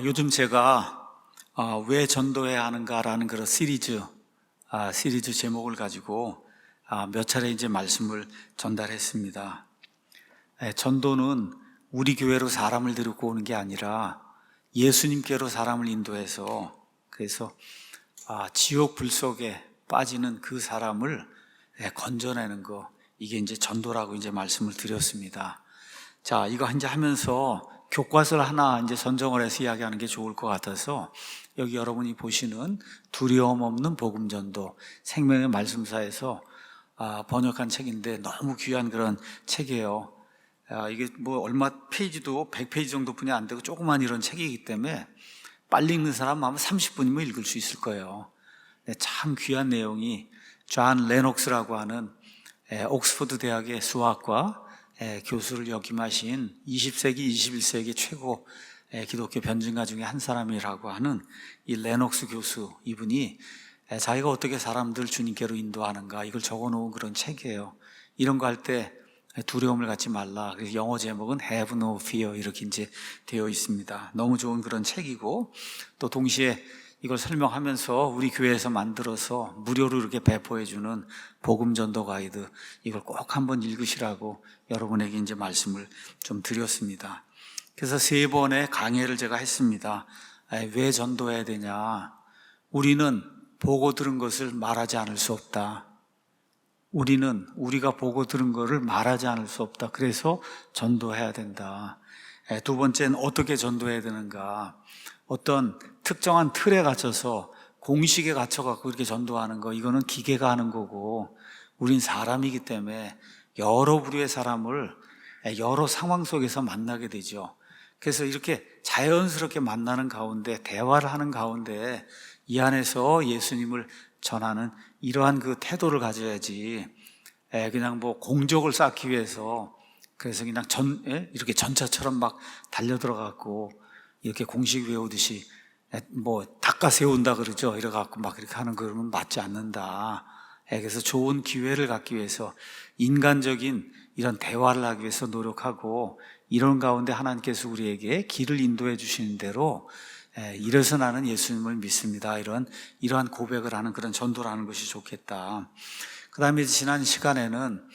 요즘 제가 왜 전도해야 하는가라는 그런 시리즈 제목을 가지고 몇 차례 이제 말씀을 전달했습니다. 전도는 우리 교회로 사람을 데리고 오는 게 아니라 예수님께로 사람을 인도해서 그래서 지옥 불 속에 빠지는 그 사람을 건져내는 거, 이게 이제 전도라고 이제 말씀을 드렸습니다. 자, 이거 이제 하면서 교과서를 하나 이제 선정을 해서 이야기하는 게 좋을 것 같아서 여기 여러분이 보시는 두려움 없는 복음 전도 생명의 말씀사에서 번역한 책인데 너무 귀한 그런 책이에요. 이게 뭐 얼마 페이지도 100페이지 정도뿐이 안 되고 조그만 이런 책이기 때문에 빨리 읽는 사람 아마 30분이면 읽을 수 있을 거예요. 참 귀한 내용이 존 레녹스라고 하는 옥스퍼드 대학의 수학과 교수를 역임하신 20세기, 21세기 최고 기독교 변증가 중에 한 사람이라고 하는 이 레녹스 교수, 이분이 자기가 어떻게 사람들 주님께로 인도하는가 이걸 적어놓은 그런 책이에요. 이런 거 할 때 두려움을 갖지 말라. 그래서 영어 제목은 Have No Fear 이렇게 이제 되어 있습니다. 너무 좋은 그런 책이고, 또 동시에 이걸 설명하면서 우리 교회에서 만들어서 무료로 이렇게 배포해주는 복음 전도 가이드, 이걸 꼭 한번 읽으시라고 여러분에게 이제 말씀을 좀 드렸습니다. 그래서 3번의 강해를 제가 했습니다. 왜 전도해야 되냐? 우리는 보고 들은 것을 말하지 않을 수 없다. 우리가 보고 들은 것을 말하지 않을 수 없다. 그래서 전도해야 된다. 2번째는 어떻게 전도해야 되는가? 어떤 특정한 틀에 갇혀서 공식에 갇혀갖고 이렇게 전도하는 거, 이거는 기계가 하는 거고, 우린 사람이기 때문에 여러 부류의 사람을 여러 상황 속에서 만나게 되죠. 그래서 이렇게 자연스럽게 만나는 가운데, 대화를 하는 가운데 이 안에서 예수님을 전하는 이러한 그 태도를 가져야지, 그냥 뭐 공적을 쌓기 위해서 그래서 그냥 이렇게 전차처럼 막 달려들어갖고 이렇게 공식 외우듯이 뭐 닦아 세운다 그러죠. 이래갖고 막 이렇게 하는 거는 맞지 않는다. 그래서 좋은 기회를 갖기 위해서 인간적인 이런 대화를 하기 위해서 노력하고, 이런 가운데 하나님께서 우리에게 길을 인도해 주시는 대로 이래서 나는 예수님을 믿습니다, 이러한 고백을 하는 그런 전도를 하는 것이 좋겠다. 그 다음에 지난 시간에는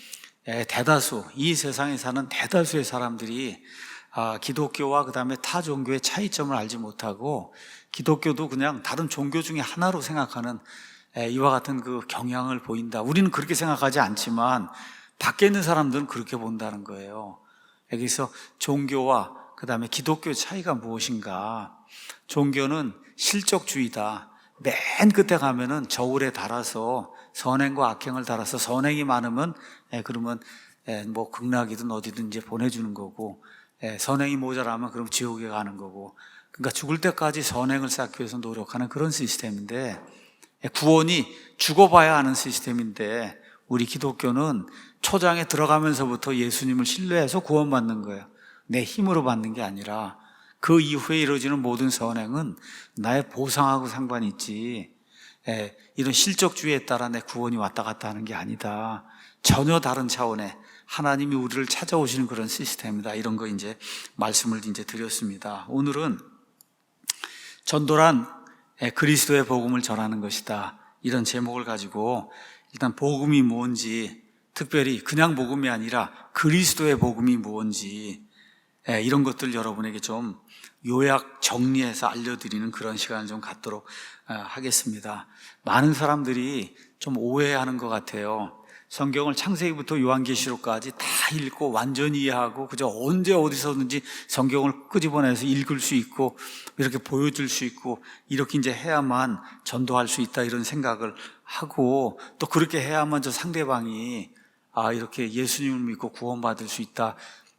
대다수, 이 세상에 사는 대다수의 사람들이 기독교와 그 다음에 타 종교의 차이점을 알지 못하고 기독교도 그냥 다른 종교 중에 하나로 생각하는 이와 같은 그 경향을 보인다. 우리는 그렇게 생각하지 않지만 밖에 있는 사람들은 그렇게 본다는 거예요. 여기서 종교와 그 다음에 기독교의 차이가 무엇인가? 종교는 실적주의다. 맨 끝에 가면은 저울에 달아서 선행과 악행을 달아서 선행이 많으면 그러면 뭐 극락이든 어디든 이제 보내주는 거고, 선행이 모자라면 그럼 지옥에 가는 거고, 그러니까 죽을 때까지 선행을 쌓기 위해서 노력하는 그런 시스템인데, 구원이 죽어봐야 하는 시스템인데, 우리 기독교는 초장에 들어가면서부터 예수님을 신뢰해서 구원받는 거예요. 내 힘으로 받는 게 아니라 그 이후에 이루어지는 모든 선행은 나의 보상하고 상관이 있지, 이런 실적주의에 따라 내 구원이 왔다 갔다 하는 게 아니다. 전혀 다른 차원의 하나님이 우리를 찾아오시는 그런 시스템이다. 이런 거 이제 말씀을 이제 드렸습니다. 오늘은 전도란 그리스도의 복음을 전하는 것이다, 이런 제목을 가지고 일단 복음이 뭔지, 특별히 그냥 복음이 아니라 그리스도의 복음이 뭔지 이런 것들 여러분에게 좀 요약 정리해서 알려드리는 그런 시간을 좀 갖도록 하겠습니다. 많은 사람들이 좀 오해하는 것 같아요. 성경을 창세기부터 요한계시록까지 다 읽고 완전히 이해하고 그저 언제 어디서든지 성경을 끄집어내서 읽을 수 있고 이렇게 보여줄 수 있고 이렇게 이제 해야만 전도할 수 있다, 이런 생각을 하고, 또 그렇게 해야만 저 상대방이 이렇게 예수님을 믿고 구원받을 수 있다,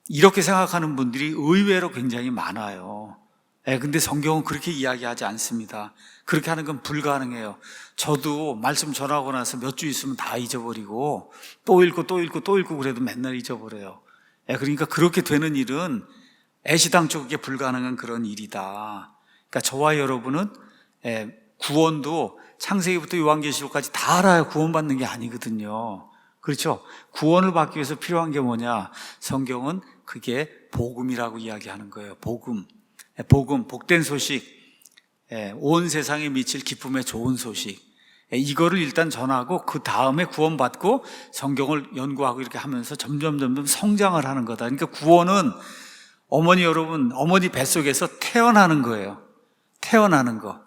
이렇게 생각하는 분들이 의외로 굉장히 많아요. 근데 성경은 그렇게 이야기하지 않습니다. 그렇게 하는 건 불가능해요. 저도 말씀 전하고 나서 몇 주 있으면 다 잊어버리고 또 읽고 또 읽고 또 읽고 그래도 맨날 잊어버려요. 그러니까 그렇게 되는 일은 애시당초에 불가능한 그런 일이다. 그러니까 저와 여러분은 구원도 창세기부터 요한계시록까지 다 알아야 구원받는 게 아니거든요. 그렇죠? 구원을 받기 위해서 필요한 게 뭐냐? 성경은 그게 복음이라고 이야기하는 거예요. 복음. 복음, 복된 소식, 온 세상에 미칠 기쁨의 좋은 소식, 이거를 일단 전하고 그 다음에 구원받고 성경을 연구하고 이렇게 하면서 점점 성장을 하는 거다. 그러니까 구원은 어머니 여러분, 어머니 뱃속에서 태어나는 거예요. 태어나는 거.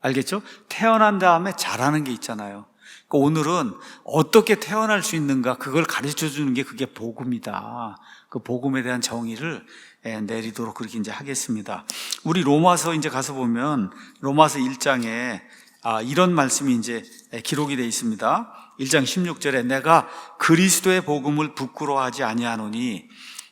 알겠죠? 태어난 다음에 자라는 게 있잖아요. 그러니까 오늘은 어떻게 태어날 수 있는가, 그걸 가르쳐 주는 게 그게 복음이다. 그 복음에 대한 정의를 내리도록 그렇게 이제 하겠습니다. 우리 로마서 이제 가서 보면 로마서 1장에 이런 말씀이 이제 기록이 되어 있습니다. 1장 16절에 내가 그리스도의 복음을 부끄러워하지 아니하노니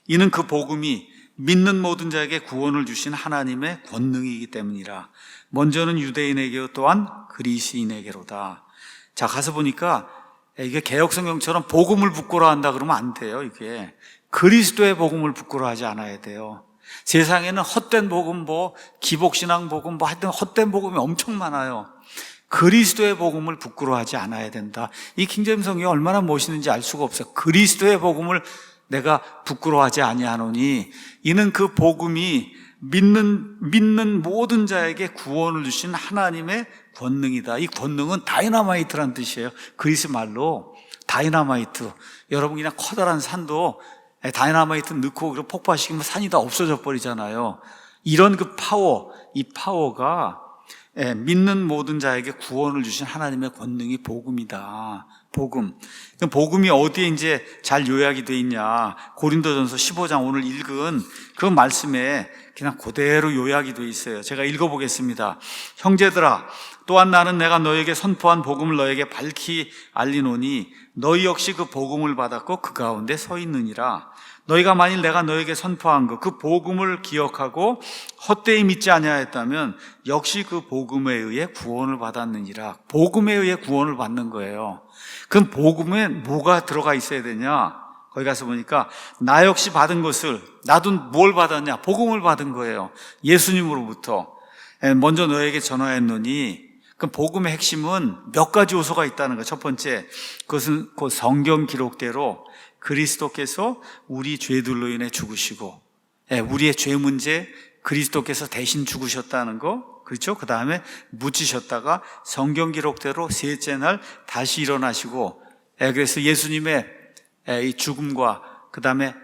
이는 그 복음이 믿는 모든 자에게 구원을 주신 하나님의 권능이기 때문이라. 먼저는 유대인에게 또한 그리스인에게로다. 자, 가서 보니까 이게 개역성경처럼 복음을 부끄러워한다 그러면 안 돼요. 이게 그리스도의 복음을 부끄러워하지 않아야 돼요. 세상에는 헛된 복음, 기복신앙 복음, 하여튼 헛된 복음이 엄청 많아요. 그리스도의 복음을 부끄러워하지 않아야 된다. 이 킹제임스 성경이 얼마나 멋있는지 알 수가 없어요. 그리스도의 복음을 내가 부끄러워하지 아니하노니 이는 그 복음이 믿는 모든 자에게 구원을 주신 하나님의 권능이다. 이 권능은 다이너마이트란 뜻이에요. 그리스 말로 다이너마이트. 여러분 그냥 커다란 산도 다이너마이트 넣고 폭파시키면 산이 다 없어져 버리잖아요. 이런 그 파워, 이 파워가 믿는 모든 자에게 구원을 주신 하나님의 권능이 복음이다. 복음. 복음이 어디에 이제 잘 요약이 되어 있냐. 고린도전서 15장 오늘 읽은 그 말씀에 그냥 그대로 요약이 되어 있어요. 제가 읽어보겠습니다. 형제들아, 또한 나는 내가 너에게 선포한 복음을 너에게 밝히 알리노니 너희 역시 그 복음을 받았고 그 가운데 서 있느니라. 너희가 만일 내가 너에게 선포한 그 복음을 기억하고 헛되이 믿지 아니하였다면 역시 그 복음에 의해 구원을 받았느니라. 복음에 의해 구원을 받는 거예요. 그럼 복음에 뭐가 들어가 있어야 되냐? 거기 가서 보니까 나 역시 받은 것을, 나도 뭘 받았냐? 복음을 받은 거예요. 예수님으로부터. 먼저 너에게 전하였노니, 그럼 복음의 핵심은 몇 가지 요소가 있다는 거예요. 첫 번째, 그것은 그 성경 기록대로 그리스도께서 우리 죄들로 인해 죽으시고, 우리의 죄 문제 그리스도께서 대신 죽으셨다는 거, 그렇죠? 그 다음에 묻히셨다가 성경 기록대로 셋째 날 다시 일어나시고, 그래서 예수님의 이 죽음과 그 다음에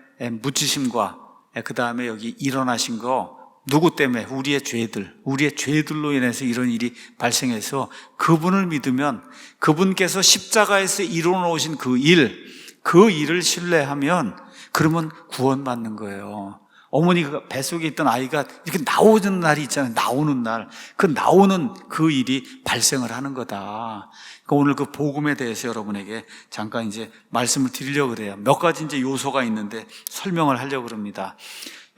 묻히심과 그 다음에 여기 일어나신 거 누구 때문에? 우리의 죄들로 인해서 이런 일이 발생해서 그분을 믿으면 그분께서 십자가에서 이루어 놓으신 그 일을 신뢰하면 그러면 구원받는 거예요. 어머니가 뱃속에 있던 아이가 이렇게 나오는 날이 있잖아요. 나오는 날. 나오는 그 일이 발생을 하는 거다. 그러니까 오늘 그 복음에 대해서 여러분에게 잠깐 이제 말씀을 드리려고 그래요. 몇 가지 이제 요소가 있는데 설명을 하려고 합니다.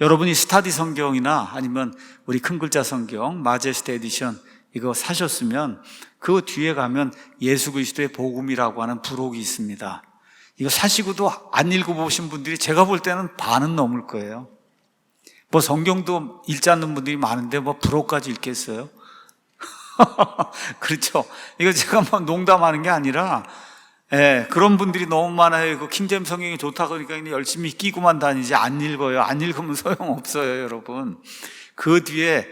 여러분이 스타디 성경이나 아니면 우리 큰 글자 성경, 마제스트 에디션 이거 사셨으면 그 뒤에 가면 예수 그리스도의 복음이라고 하는 부록이 있습니다. 이거 사시고도 안 읽어보신 분들이 제가 볼 때는 반은 넘을 거예요. 성경도 읽지 않는 분들이 많은데 부록까지 읽겠어요? 그렇죠. 이거 제가 농담하는 게 아니라, 그런 분들이 너무 많아요. 그 킹제임스 성경이 좋다 그러니까 그냥 열심히 끼고만 다니지 안 읽어요. 안 읽으면 소용없어요, 여러분. 그 뒤에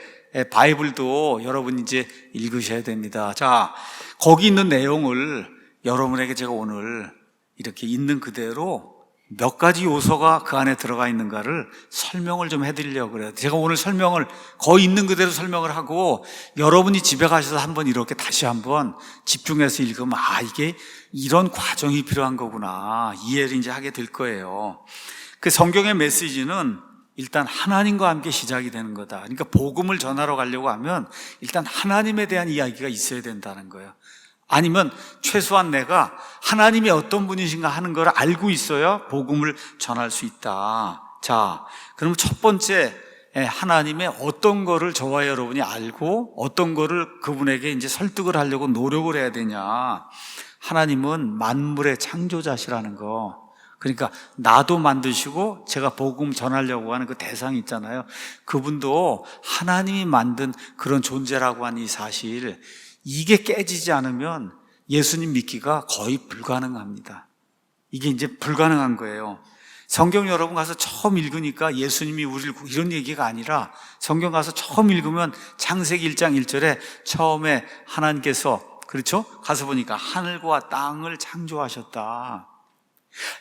바이블도 여러분 이제 읽으셔야 됩니다. 자, 거기 있는 내용을 여러분에게 제가 오늘 이렇게 있는 그대로 몇 가지 요소가 그 안에 들어가 있는가를 설명을 좀 해드리려고 그래요. 제가 오늘 설명을 거의 있는 그대로 설명을 하고 여러분이 집에 가셔서 한번 이렇게 다시 한번 집중해서 읽으면 이게 이런 과정이 필요한 거구나 이해를 이제 하게 될 거예요. 그 성경의 메시지는 일단 하나님과 함께 시작이 되는 거다. 그러니까 복음을 전하러 가려고 하면 일단 하나님에 대한 이야기가 있어야 된다는 거예요. 아니면 최소한 내가 하나님이 어떤 분이신가 하는 걸 알고 있어야 복음을 전할 수 있다. 자, 그럼 첫 번째 하나님의 어떤 거를 저와 여러분이 알고 어떤 거를 그분에게 이제 설득을 하려고 노력을 해야 되냐. 하나님은 만물의 창조자시라는 거. 그러니까 나도 만드시고 제가 복음 전하려고 하는 그 대상이 있잖아요. 그분도 하나님이 만든 그런 존재라고 하는 이 사실, 이게 깨지지 않으면 예수님 믿기가 거의 불가능합니다. 이게 이제 불가능한 거예요. 성경 여러분 가서 처음 읽으니까 예수님이 우리를 이런 얘기가 아니라 성경 가서 처음 읽으면 창세기 1장 1절에 처음에 하나님께서 그렇죠? 가서 보니까 하늘과 땅을 창조하셨다.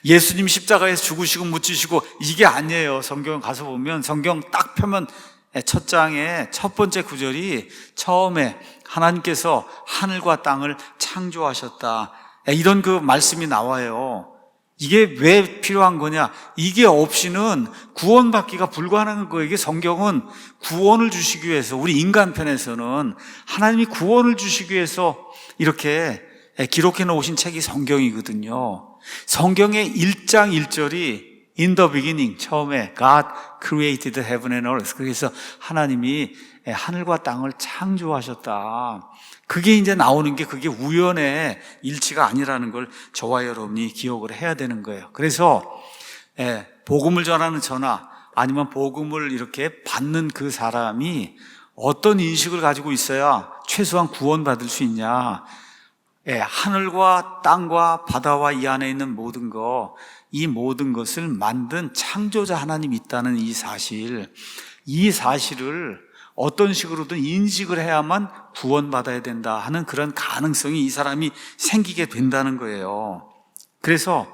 예수님 십자가에서 죽으시고 묻히시고 이게 아니에요. 성경 가서 보면 성경 딱 펴면 첫 장에 첫 번째 구절이 처음에 하나님께서 하늘과 땅을 창조하셨다. 이런 그 말씀이 나와요. 이게 왜 필요한 거냐? 이게 없이는 구원받기가 불가능한 거예요. 이게 성경은 구원을 주시기 위해서, 우리 인간편에서는 하나님이 구원을 주시기 위해서 이렇게 기록해 놓으신 책이 성경이거든요. 성경의 1장 1절이 In the beginning, 처음에 God created heaven and earth. 그래서 하나님이 하늘과 땅을 창조하셨다. 그게 이제 나오는 게 그게 우연의 일치가 아니라는 걸 저와 여러분이 기억을 해야 되는 거예요. 그래서 복음을 전하는 저나 아니면 복음을 이렇게 받는 그 사람이 어떤 인식을 가지고 있어야 최소한 구원받을 수 있냐? 하늘과 땅과 바다와 이 안에 있는 모든 것, 이 모든 것을 만든 창조자 하나님이 있다는 이 사실을 어떤 식으로든 인식을 해야만 구원받아야 된다 하는 그런 가능성이 이 사람이 생기게 된다는 거예요. 그래서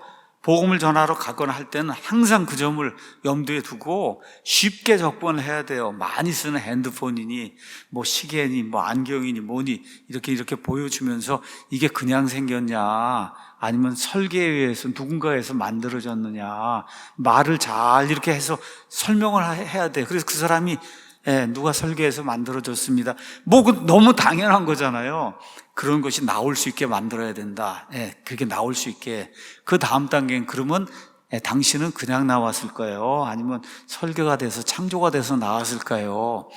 복음을 전하러 가거나 할 때는 항상 그 점을 염두에 두고 쉽게 접근을 해야 돼요. 많이 쓰는 핸드폰이니 뭐 시계니 뭐 안경이니 뭐니 이렇게 보여주면서 이게 그냥 생겼냐 아니면 설계에 의해서 누군가에서 만들어졌느냐 말을 잘 이렇게 해서 설명을 해야 돼. 그래서 그 사람이 누가 설계해서 만들어졌습니다. 뭐 너무 당연한 거잖아요. 그런 것이 나올 수 있게 만들어야 된다. 그렇게 나올 수 있게. 그 다음 단계는 그러면 당신은 그냥 나왔을까요? 아니면 설계가 돼서 창조가 돼서 나왔을까요?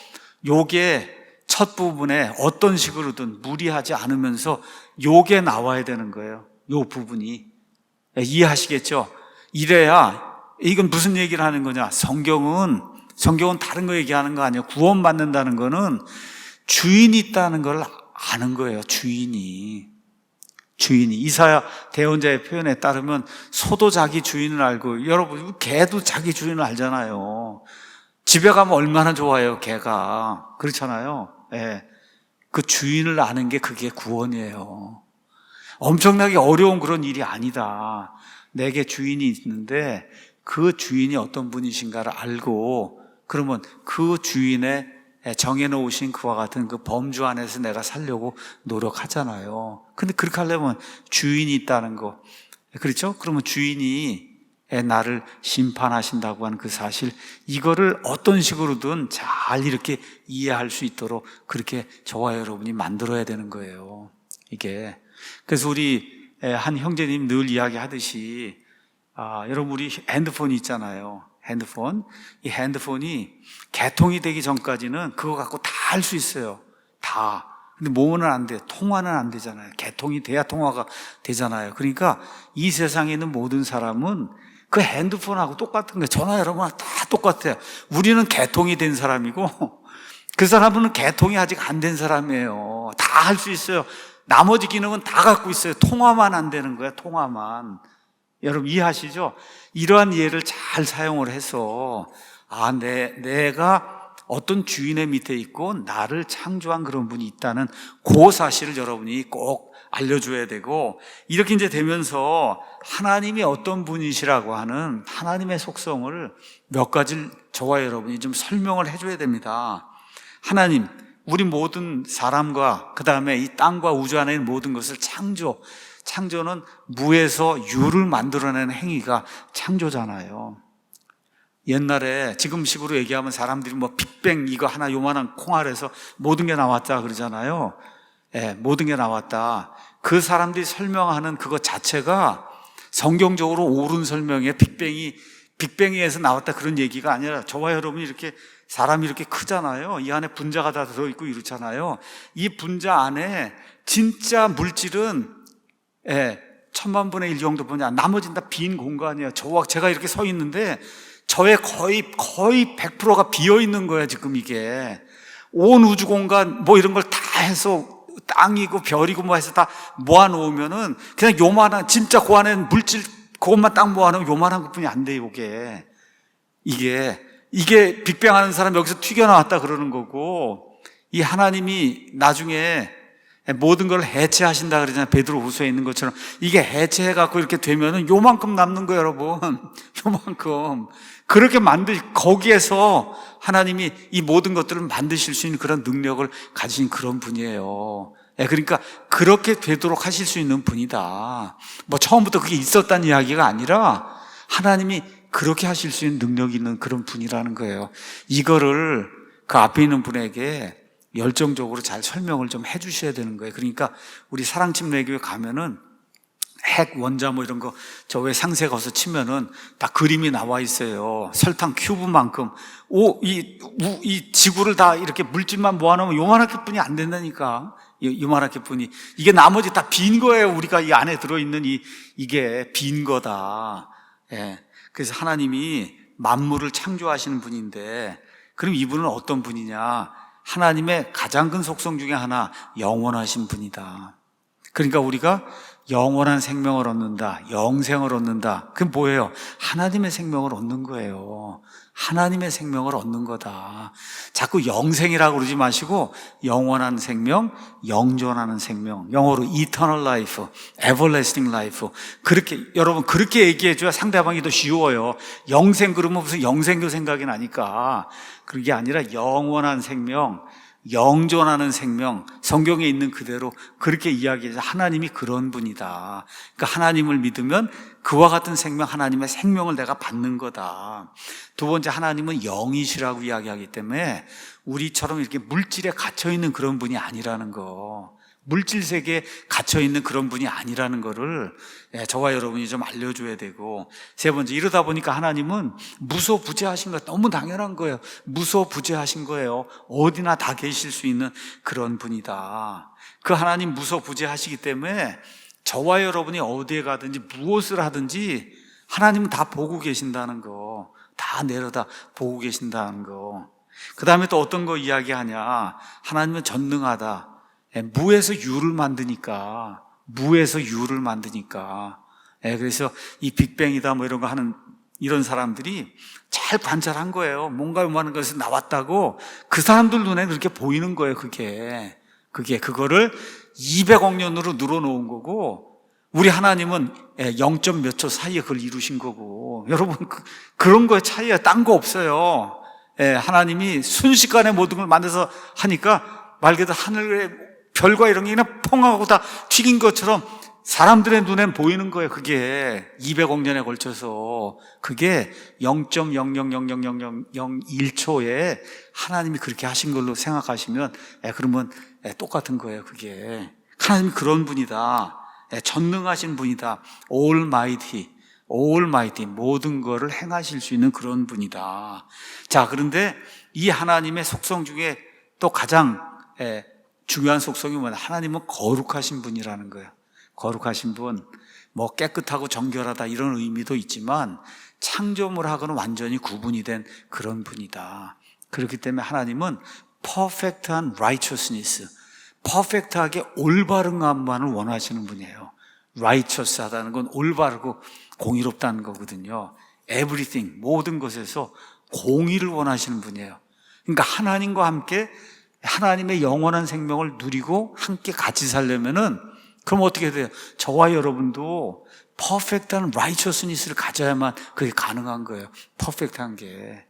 요게 첫 부분에 어떤 식으로든 무리하지 않으면서 요게 나와야 되는 거예요. 요 부분이. 이해하시겠죠? 이래야 이건 무슨 얘기를 하는 거냐? 성경은 다른 거 얘기하는 거 아니에요. 구원받는다는 거는 주인이 있다는 걸 아는 거예요. 주인이. 이사야 대언자의 표현에 따르면 소도 자기 주인을 알고, 여러분 개도 자기 주인을 알잖아요. 집에 가면 얼마나 좋아요, 개가. 그렇잖아요. 그 주인을 아는 게 그게 구원이에요. 엄청나게 어려운 그런 일이 아니다. 내게 주인이 있는데 그 주인이 어떤 분이신가를 알고, 그러면 그 주인의 정해놓으신 그와 같은 그 범주 안에서 내가 살려고 노력하잖아요. 근데 그렇게 하려면 주인이 있다는 거. 그렇죠? 그러면 주인이 나를 심판하신다고 하는 그 사실, 이거를 어떤 식으로든 잘 이렇게 이해할 수 있도록 그렇게 저와 여러분이 만들어야 되는 거예요. 이게. 그래서 우리 한 형제님 늘 이야기하듯이, 여러분 우리 핸드폰이 있잖아요. 핸드폰. 이 핸드폰이 개통이 되기 전까지는 그거 갖고 다 할 수 있어요. 다. 근데 뭐는 안 돼요. 통화는 안 되잖아요. 개통이 돼야 통화가 되잖아요. 그러니까 이 세상에 있는 모든 사람은 그 핸드폰하고 똑같은 거예요. 전화 여러분하고 다 똑같아요. 우리는 개통이 된 사람이고 그 사람은 개통이 아직 안 된 사람이에요. 다 할 수 있어요. 나머지 기능은 다 갖고 있어요. 통화만 안 되는 거예요. 통화만. 여러분 이해하시죠? 이러한 이해를 잘 사용을 해서 내가 어떤 주인의 밑에 있고 나를 창조한 그런 분이 있다는 그 사실을 여러분이 꼭 알려줘야 되고, 이렇게 이제 되면서 하나님이 어떤 분이시라고 하는 하나님의 속성을 몇 가지를 저와 여러분이 좀 설명을 해줘야 됩니다. 하나님, 우리 모든 사람과 그 다음에 이 땅과 우주 안에 있는 모든 것을 창조는 무에서 유를 만들어내는 행위가 창조잖아요. 옛날에 지금식으로 얘기하면 사람들이 뭐 빅뱅 이거 하나 요만한 콩알에서 모든 게 나왔다 그러잖아요. 모든 게 나왔다. 그 사람들이 설명하는 그것 자체가 성경적으로 옳은 설명에 빅뱅에서 나왔다 그런 얘기가 아니라, 저와 여러분이 이렇게 사람이 이렇게 크잖아요. 이 안에 분자가 다 들어있고 이렇잖아요. 이 분자 안에 진짜 물질은 1000만 분의 1 정도 분야, 나머지는 다 빈 공간이에요. 제가 이렇게 서 있는데 저의 거의 100%가 비어 있는 거예요. 지금 이게 온 우주 공간 뭐 이런 걸 다 해서 땅이고 별이고 뭐 해서 다 모아놓으면은 그냥 요만한 진짜 그 안에 물질 그것만 딱 모아놓으면 요만한 것뿐이 안 돼요, 이게 빅뱅 하는 사람 여기서 튀겨나왔다 그러는 거고, 이 하나님이 나중에 모든 걸 해체하신다 그러잖아요. 베드로후서에 있는 것처럼 이게 해체해갖고 이렇게 되면은 요만큼 남는 거예요, 여러분. 요만큼. 그렇게 거기에서 하나님이 이 모든 것들을 만드실 수 있는 그런 능력을 가진 그런 분이에요. 그러니까 그렇게 되도록 하실 수 있는 분이다. 뭐 처음부터 그게 있었다는 이야기가 아니라 하나님이 그렇게 하실 수 있는 능력이 있는 그런 분이라는 거예요. 이거를 그 앞에 있는 분에게 열정적으로 잘 설명을 좀 해주셔야 되는 거예요. 그러니까 우리 사랑침례교회 가면은 핵 원자 뭐 이런 거 저 왜 상세 가서 치면은 다 그림이 나와 있어요. 설탕 큐브만큼. 이 지구를 다 이렇게 물질만 모아놓으면 요만하게 뿐이 안 된다니까. 요만하게 뿐이. 이게 나머지 다 빈 거예요. 우리가 이 안에 들어있는 이게 빈 거다. 그래서 하나님이 만물을 창조하시는 분인데, 그럼 이분은 어떤 분이냐? 하나님의 가장 큰 속성 중에 하나, 영원하신 분이다. 그러니까 우리가 영원한 생명을 얻는다, 영생을 얻는다. 그게 뭐예요? 하나님의 생명을 얻는 거예요. 하나님의 생명을 얻는 거다. 자꾸 영생이라고 그러지 마시고 영원한 생명, 영존하는 생명, 영어로 eternal life, everlasting life. 그렇게 여러분 그렇게 얘기해 줘야 상대방이 더 쉬워요. 영생 그러면 무슨 영생교 생각이 나니까. 그게 아니라 영원한 생명, 영존하는 생명, 성경에 있는 그대로 그렇게 이야기해서 하나님이 그런 분이다. 그러니까 하나님을 믿으면 그와 같은 생명, 하나님의 생명을 내가 받는 거다. 두 번째, 하나님은 영이시라고 이야기하기 때문에 우리처럼 이렇게 물질에 갇혀있는 그런 분이 아니라는 거, 물질 세계에 갇혀있는 그런 분이 아니라는 거를 저와 여러분이 좀 알려줘야 되고, 세 번째, 이러다 보니까 하나님은 무소부재하신 거 너무 당연한 거예요. 무소부재하신 거예요. 어디나 다 계실 수 있는 그런 분이다. 그 하나님 무소부재하시기 때문에 저와 여러분이 어디에 가든지 무엇을 하든지 하나님은 다 보고 계신다는 거, 다 내려다 보고 계신다는 거. 그 다음에 또 어떤 거 이야기하냐? 하나님은 전능하다. 무에서 유를 만드니까, 그래서 이 빅뱅이다 뭐 이런 거 하는 이런 사람들이 잘 관찰한 거예요. 뭔가 요만한 것에서 나왔다고 그 사람들 눈에 그렇게 보이는 거예요. 그거를 200억 년으로 늘어놓은 거고, 우리 하나님은 0. 몇 초 사이에 그걸 이루신 거고, 여러분 그런 거에 차이야. 딴 거 없어요. 하나님이 순식간에 모든 걸 만들어서 하니까 말 그대로 하늘의 별과 이런 게 그냥 퐁하고 다 튀긴 것처럼 사람들의 눈엔 보이는 거예요. 그게 200억 년에 걸쳐서 그게 0.00000001초에 하나님이 그렇게 하신 걸로 생각하시면 그러면 똑같은 거예요. 그게 하나님이 그런 분이다. 전능하신 분이다. Almighty, 모든 거를 행하실 수 있는 그런 분이다. 자, 그런데 이 하나님의 속성 중에 또 가장 중요한 속성이 뭐냐? 하나님은 거룩하신 분이라는 거예요. 거룩하신 분, 뭐 깨끗하고 정결하다 이런 의미도 있지만 창조물하고는 완전히 구분이 된 그런 분이다. 그렇기 때문에 하나님은 퍼펙트한 righteousness, 퍼펙트하게 올바른것만을 원하시는 분이에요. righteous 하다는 건 올바르고 공의롭다는 거거든요. everything, 모든 것에서 공의를 원하시는 분이에요. 그러니까 하나님과 함께 하나님의 영원한 생명을 누리고 함께 같이 살려면은 그럼 어떻게 돼요? 저와 여러분도 퍼펙트한 righteousness를 가져야만 그게 가능한 거예요. 퍼펙트한 게.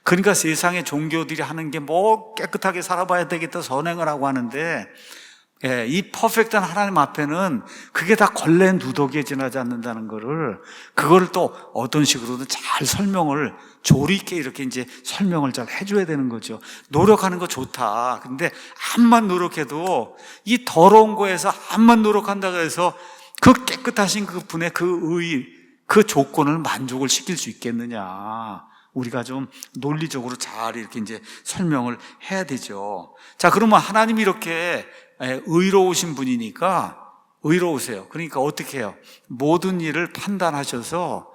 그러니까 세상의 종교들이 하는 게 뭐 깨끗하게 살아봐야 되겠다 선행을 하고 하는데, 이 퍼펙트한 하나님 앞에는 그게 다 걸레 누더기에 지나지 않는다는 그거를 또 어떤 식으로든 잘 설명을 조리 있게 이렇게 이제 설명을 잘 해줘야 되는 거죠. 노력하는 거 좋다. 근데 암만 노력해도 이 더러운 거에서 암만 노력한다고 해서 그 깨끗하신 그 분의 그 조건을 만족을 시킬 수 있겠느냐. 우리가 좀 논리적으로 잘 이렇게 이제 설명을 해야 되죠. 자, 그러면 하나님이 이렇게 의로우신 분이니까 의로우세요. 그러니까 어떻게 해요? 모든 일을 판단하셔서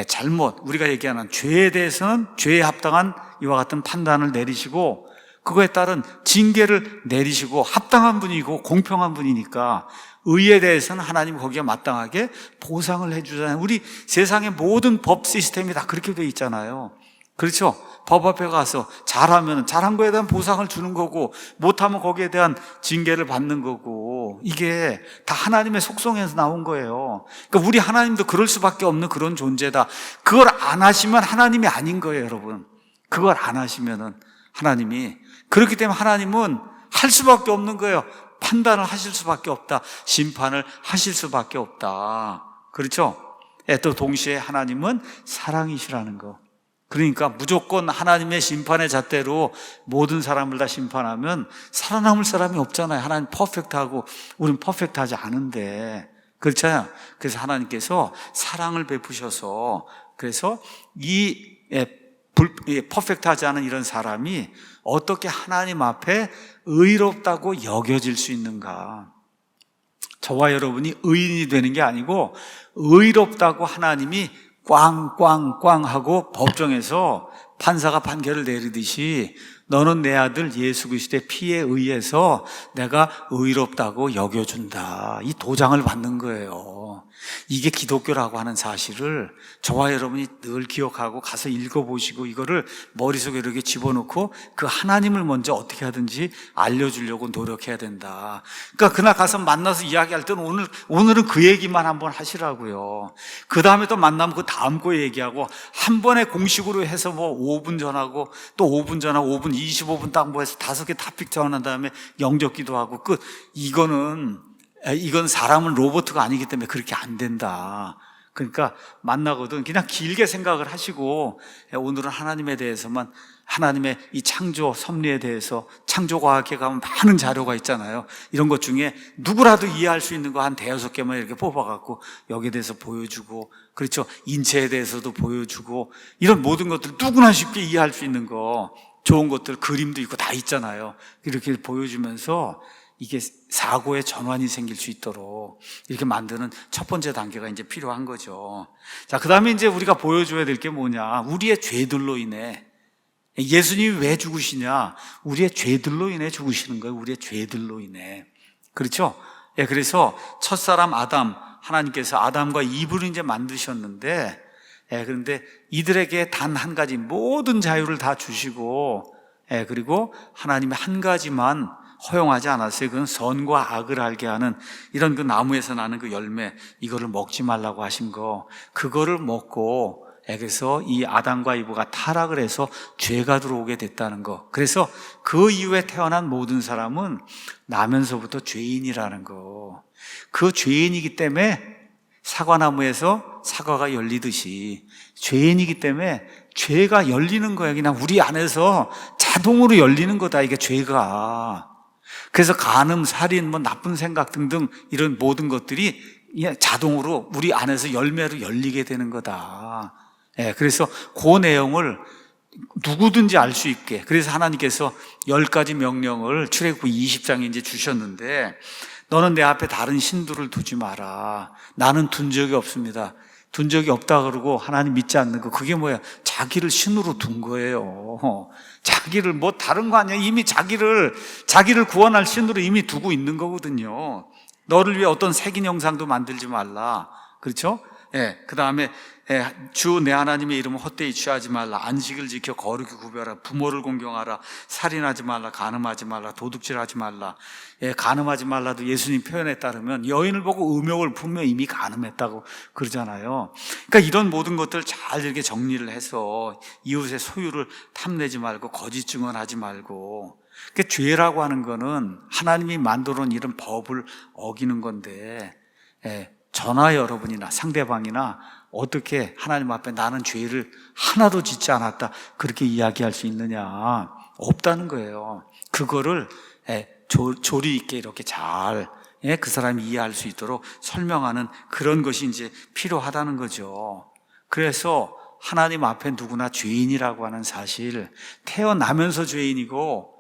잘못, 우리가 얘기하는 죄에 대해서는 죄에 합당한 이와 같은 판단을 내리시고, 그거에 따른 징계를 내리시고 합당한 분이고 공평한 분이니까 의에 대해서는 하나님 거기에 마땅하게 보상을 해주잖아요. 우리 세상의 모든 법 시스템이 다 그렇게 돼 있잖아요. 그렇죠? 법 앞에 가서 잘하면 잘한 거에 대한 보상을 주는 거고 못하면 거기에 대한 징계를 받는 거고 이게 다 하나님의 속성에서 나온 거예요. 그러니까 우리 하나님도 그럴 수밖에 없는 그런 존재다. 그걸 안 하시면 하나님이 아닌 거예요, 여러분. 그걸 안 하시면은 하나님이. 그렇기 때문에 하나님은 할 수밖에 없는 거예요. 판단을 하실 수밖에 없다. 심판을 하실 수밖에 없다. 그렇죠? 또 동시에 하나님은 사랑이시라는 거. 그러니까 무조건 하나님의 심판의 잣대로 모든 사람을 다 심판하면 살아남을 사람이 없잖아요. 하나님 퍼펙트하고 우리는 퍼펙트하지 않은데. 그렇잖아요. 그래서 하나님께서 사랑을 베푸셔서 그래서 이 퍼펙트하지 않은 이런 사람이 어떻게 하나님 앞에 의롭다고 여겨질 수 있는가? 저와 여러분이 의인이 되는 게 아니고 의롭다고 하나님이 꽝꽝꽝 하고 법정에서 판사가 판결을 내리듯이 너는 내 아들 예수 그리스도의 피에 의해서 내가 의롭다고 여겨준다. 이 도장을 받는 거예요. 이게 기독교라고 하는 사실을 저와 여러분이 늘 기억하고 가서 읽어보시고 이거를 머릿속에 이렇게 집어넣고 그 하나님을 먼저 어떻게 하든지 알려주려고 노력해야 된다. 그러니까 그날 가서 만나서 이야기할 때는 오늘은 그 얘기만 한번 하시라고요. 그 다음에 또 만나면 그 다음 거 얘기하고 한 번에 공식으로 해서 뭐 5분 전하고 또 5분 전하고 5분 25분 딱 뭐 해서 5개 토픽 전한 다음에 영접기도 하고 이건 사람은 로봇가 아니기 때문에 그렇게 안 된다. 그러니까 만나거든 그냥 길게 생각을 하시고 오늘은 하나님에 대해서만 하나님의 이 창조 섭리에 대해서 창조과학에 가면 많은 자료가 있잖아요. 이런 것 중에 누구라도 이해할 수 있는 거 한 대여섯 개만 이렇게 뽑아갖고 여기에 대해서 보여주고 그렇죠. 인체에 대해서도 보여주고 이런 모든 것들 누구나 쉽게 이해할 수 있는 거 좋은 것들 그림도 있고 다 있잖아요. 이렇게 보여주면서 이게 사고의 전환이 생길 수 있도록 이렇게 만드는 첫 번째 단계가 이제 필요한 거죠. 자, 그 다음에 이제 우리가 보여줘야 될 게 뭐냐. 우리의 죄들로 인해. 예수님이 왜 죽으시냐. 우리의 죄들로 인해 죽으시는 거예요. 우리의 죄들로 인해. 그렇죠? 예, 그래서 첫사람 아담, 하나님께서 아담과 이브를 이제 만드셨는데, 그런데 이들에게 단 한 가지 모든 자유를 다 주시고, 그리고 하나님의 한 가지만 허용하지 않았어요. 그건 선과 악을 알게 하는 이런 그 나무에서 나는 그 열매, 이거를 먹지 말라고 하신 거, 그거를 먹고, 그래서 이 아담과 이브가 타락을 해서 죄가 들어오게 됐다는 거. 그래서 그 이후에 태어난 모든 사람은 나면서부터 죄인이라는 거. 그 죄인이기 때문에 사과나무에서 사과가 열리듯이 죄인이기 때문에 죄가 열리는 거야. 그냥 우리 안에서 자동으로 열리는 거다. 이게 죄가. 그래서 간음, 살인, 뭐 나쁜 생각 등등 이런 모든 것들이 자동으로 우리 안에서 열매로 열리게 되는 거다. 그래서 그 내용을 누구든지 알 수 있게. 그래서 하나님께서 10가지 명령을 출애굽기 20장에 이제 주셨는데 너는 내 앞에 다른 신들을 두지 마라. 나는 둔 적이 없습니다. 둔 적이 없다 그러고 하나님 믿지 않는 거 그게 뭐야? 자기를 신으로 둔 거예요. 자기를 뭐 다른 거 아니야. 이미 자기를 구원할 신으로 이미 두고 있는 거거든요. 너를 위해 어떤 색인 형상도 만들지 말라. 그렇죠? 그 다음에 주 내 하나님의 이름을 헛되이 취하지 말라. 안식을 지켜 거룩히 구별하라. 부모를 공경하라. 살인하지 말라. 간음하지 말라. 도둑질하지 말라. 간음하지 말라도 예수님 표현에 따르면 여인을 보고 음욕을 품으며 이미 간음했다고 그러잖아요. 그러니까 이런 모든 것들 잘 이렇게 정리를 해서 이웃의 소유를 탐내지 말고 거짓 증언하지 말고. 그러니까 죄라고 하는 거는 하나님이 만들어 놓은 이런 법을 어기는 건데 저나 여러분이나 상대방이나 어떻게 하나님 앞에 나는 죄를 하나도 짓지 않았다 그렇게 이야기할 수 있느냐? 없다는 거예요. 그거를 조리 있게 이렇게 잘 그 사람이 이해할 수 있도록 설명하는 그런 것이 이제 필요하다는 거죠. 그래서 하나님 앞에 누구나 죄인이라고 하는 사실, 태어나면서 죄인이고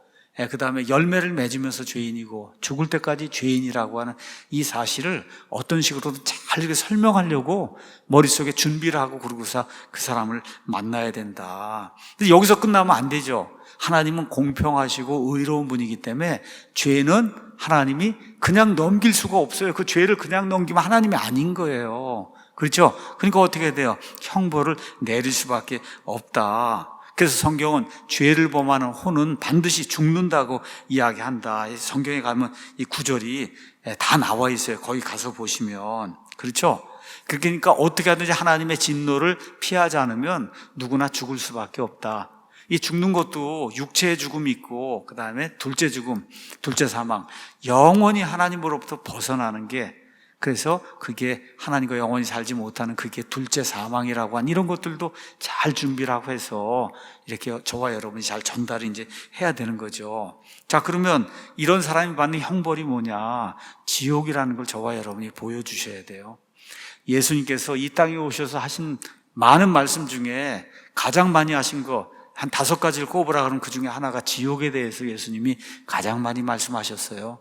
그 다음에 열매를 맺으면서 죄인이고 죽을 때까지 죄인이라고 하는 이 사실을 어떤 식으로든 잘 이렇게 설명하려고 머릿속에 준비를 하고 그러고서 그 사람을 만나야 된다. 근데 여기서 끝나면 안 되죠. 하나님은 공평하시고 의로운 분이기 때문에 죄는 하나님이 그냥 넘길 수가 없어요. 그 죄를 그냥 넘기면 하나님이 아닌 거예요. 그렇죠? 그러니까 어떻게 돼요? 형벌을 내릴 수밖에 없다. 그래서 성경은 죄를 범하는 혼은 반드시 죽는다고 이야기한다. 성경에 가면 이 구절이 다 나와 있어요. 거기 가서 보시면. 그렇죠? 그러니까 어떻게 하든지 하나님의 진노를 피하지 않으면 누구나 죽을 수밖에 없다. 이 죽는 것도 육체의 죽음이 있고 그 다음에 둘째 죽음, 둘째 사망, 영원히 하나님으로부터 벗어나는 게, 그래서 그게 하나님과 영원히 살지 못하는 그게 둘째 사망이라고 한 이런 것들도 잘 준비를 하고 해서 이렇게 저와 여러분이 잘 전달을 이제 해야 되는 거죠. 자, 그러면 이런 사람이 받는 형벌이 뭐냐? 지옥이라는 걸 저와 여러분이 보여주셔야 돼요. 예수님께서 이 땅에 오셔서 하신 많은 말씀 중에 가장 많이 하신 거 한 5가지를 꼽으라 그러면 그 중에 하나가 지옥에 대해서 예수님이 가장 많이 말씀하셨어요.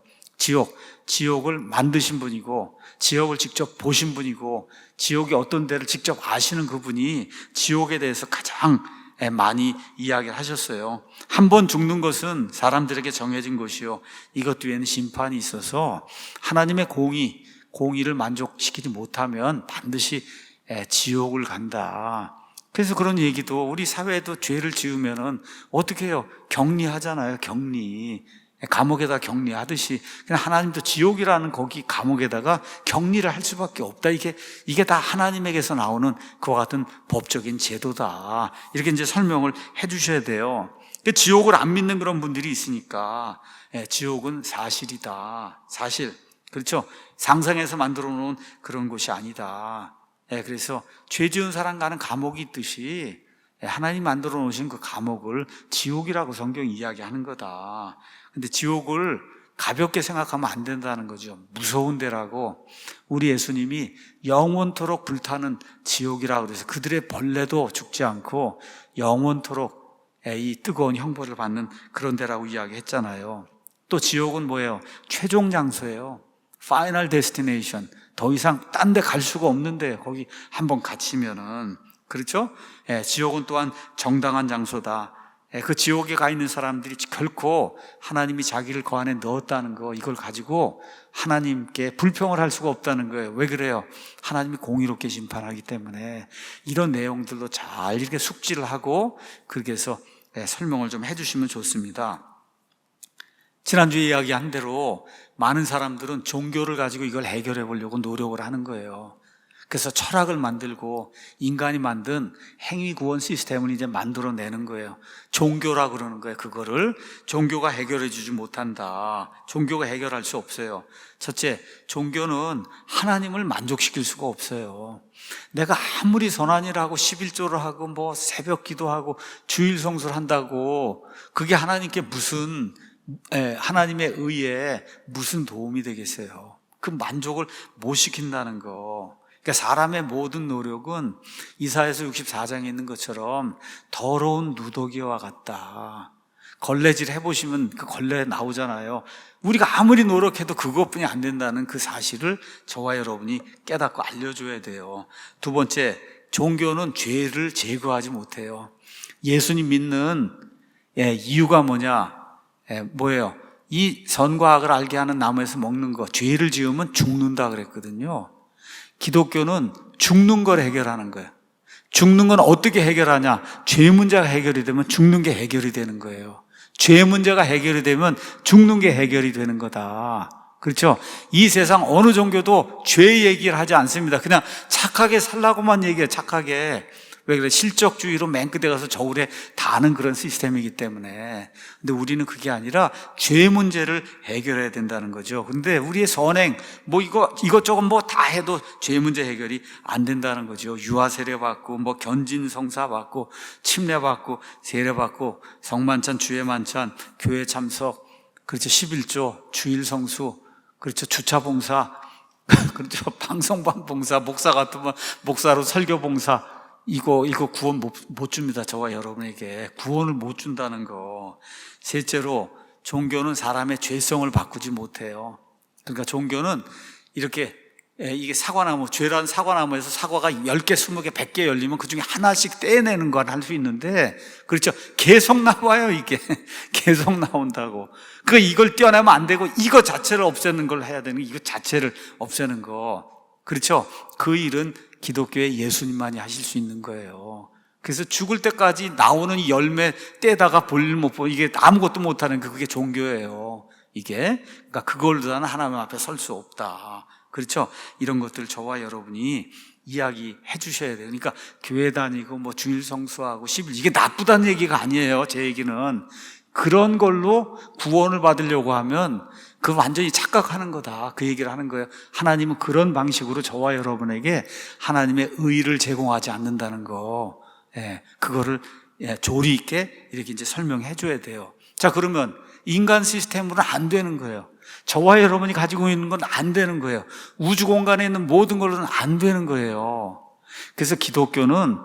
지옥을 만드신 분이고 지옥을 직접 보신 분이고 지옥이 어떤 데를 직접 아시는 그분이 지옥에 대해서 가장 많이 이야기를 하셨어요. 한 번 죽는 것은 사람들에게 정해진 것이요, 이것 뒤에는 심판이 있어서 하나님의 공의를 만족시키지 못하면 반드시 지옥을 간다. 그래서 그런 얘기도, 우리 사회에도 죄를 지으면은 어떻게 해요? 격리하잖아요. 감옥에다 격리하듯이 그냥 하나님도 지옥이라는 거기 감옥에다가 격리를 할 수밖에 없다. 이게 다 하나님에게서 나오는 그와 같은 법적인 제도다. 이렇게 이제 설명을 해 주셔야 돼요. 지옥을 안 믿는 그런 분들이 있으니까 지옥은 사실이다. 사실. 그렇죠? 상상해서 만들어 놓은 그런 곳이 아니다. 그래서 죄 지은 사람 가는 감옥이 있듯이 하나님 만들어 놓으신 그 감옥을 지옥이라고 성경이 이야기하는 거다. 근데 지옥을 가볍게 생각하면 안 된다는 거죠. 무서운 데라고. 우리 예수님이 영원토록 불타는 지옥이라고 그래서 그들의 벌레도 죽지 않고 영원토록 이 뜨거운 형벌을 받는 그런 데라고 이야기했잖아요. 또 지옥은 뭐예요? 최종 장소예요. Final destination. 더 이상 딴 데 갈 수가 없는데 거기 한번 갇히면은, 그렇죠? 지옥은 또한 정당한 장소다. 그 지옥에 가 있는 사람들이 결코 하나님이 자기를 그 안에 넣었다는 거, 이걸 가지고 하나님께 불평을 할 수가 없다는 거예요. 왜 그래요? 하나님이 공의롭게 심판하기 때문에. 이런 내용들도 잘 이렇게 숙지를 하고 그렇게 해서 설명을 좀 해주시면 좋습니다. 지난주에 이야기한 대로 많은 사람들은 종교를 가지고 이걸 해결해 보려고 노력을 하는 거예요. 그래서 철학을 만들고 인간이 만든 행위구원 시스템을 이제 만들어내는 거예요. 종교라고 그러는 거예요. 그거를 종교가 해결해 주지 못한다. 종교가 해결할 수 없어요. 첫째, 종교는 하나님을 만족시킬 수가 없어요. 내가 아무리 선한일하고 11조를 하고 뭐 새벽 기도하고 주일 성수를 한다고 그게 하나님께 하나님의 의에 무슨 도움이 되겠어요? 그 만족을 못 시킨다는 거. 그러니까 사람의 모든 노력은 이사야서 64장에 있는 것처럼 더러운 누더기와 같다. 걸레질 해보시면 그 걸레 나오잖아요. 우리가 아무리 노력해도 그것뿐이 안 된다는 그 사실을 저와 여러분이 깨닫고 알려줘야 돼요. 두 번째, 종교는 죄를 제거하지 못해요. 예수님 믿는 이유가 뭐예요? 이 선과 악을 알게 하는 나무에서 먹는 거, 죄를 지으면 죽는다 그랬거든요. 기독교는 죽는 걸 해결하는 거예요. 죽는 건 어떻게 해결하냐? 죄 문제가 해결이 되면 죽는 게 해결이 되는 거예요. 죄 문제가 해결이 되면 죽는 게 해결이 되는 거다. 그렇죠? 이 세상 어느 종교도 죄 얘기를 하지 않습니다. 그냥 착하게 살라고만 얘기해요. 착하게. 왜 그래? 실적주의로 맨 끝에 가서 저울에 다는 그런 시스템이기 때문에. 근데 우리는 그게 아니라 죄 문제를 해결해야 된다는 거죠. 근데 우리의 선행, 이것저것 다 해도 죄 문제 해결이 안 된다는 거죠. 유아 세례 받고, 견진 성사 받고, 침례 받고, 세례 받고, 성만찬, 주의 만찬, 교회 참석, 그렇죠. 11조, 주일 성수, 그렇죠. 주차 봉사, 그렇죠. 방송반 봉사, 목사 같으면 목사로 설교 봉사, 이거 구원 못 줍니다. 저와 여러분에게 구원을 못 준다는 거. 셋째로 종교는 사람의 죄성을 바꾸지 못해요. 그러니까 종교는 이렇게 이게 사과나무, 죄란 사과나무에서 사과가 10개, 20개, 100개 열리면 그 중에 하나씩 떼내는 건 할 수 있는데, 그렇죠? 계속 나와요, 이게. 계속 나온다고. 이걸 떼어내면 안 되고, 이거 자체를 없애는 걸 해야 되는 거, 이거 자체를 없애는 거. 그렇죠? 그 일은 기독교의 예수님만이 하실 수 있는 거예요. 그래서 죽을 때까지 나오는 이 열매 떼다가 볼일 못 보고, 이게 아무것도 못하는 그게 종교예요. 이게. 그러니까 그걸로는 하나님 앞에 설 수 없다. 그렇죠? 이런 것들 저와 여러분이 이야기해 주셔야 돼요. 그러니까 교회 다니고 뭐 주일 성수하고 10일 이게 나쁘다는 얘기가 아니에요. 제 얘기는 그런 걸로 구원을 받으려고 하면 그 완전히 착각하는 거다. 그 얘기를 하는 거예요. 하나님은 그런 방식으로 저와 여러분에게 하나님의 의를 제공하지 않는다는 거. 그거를 조리 있게 이렇게 이제 설명해 줘야 돼요. 자, 그러면 인간 시스템으로는 안 되는 거예요. 저와 여러분이 가지고 있는 건 안 되는 거예요. 우주 공간에 있는 모든 걸로는 안 되는 거예요. 그래서 기독교는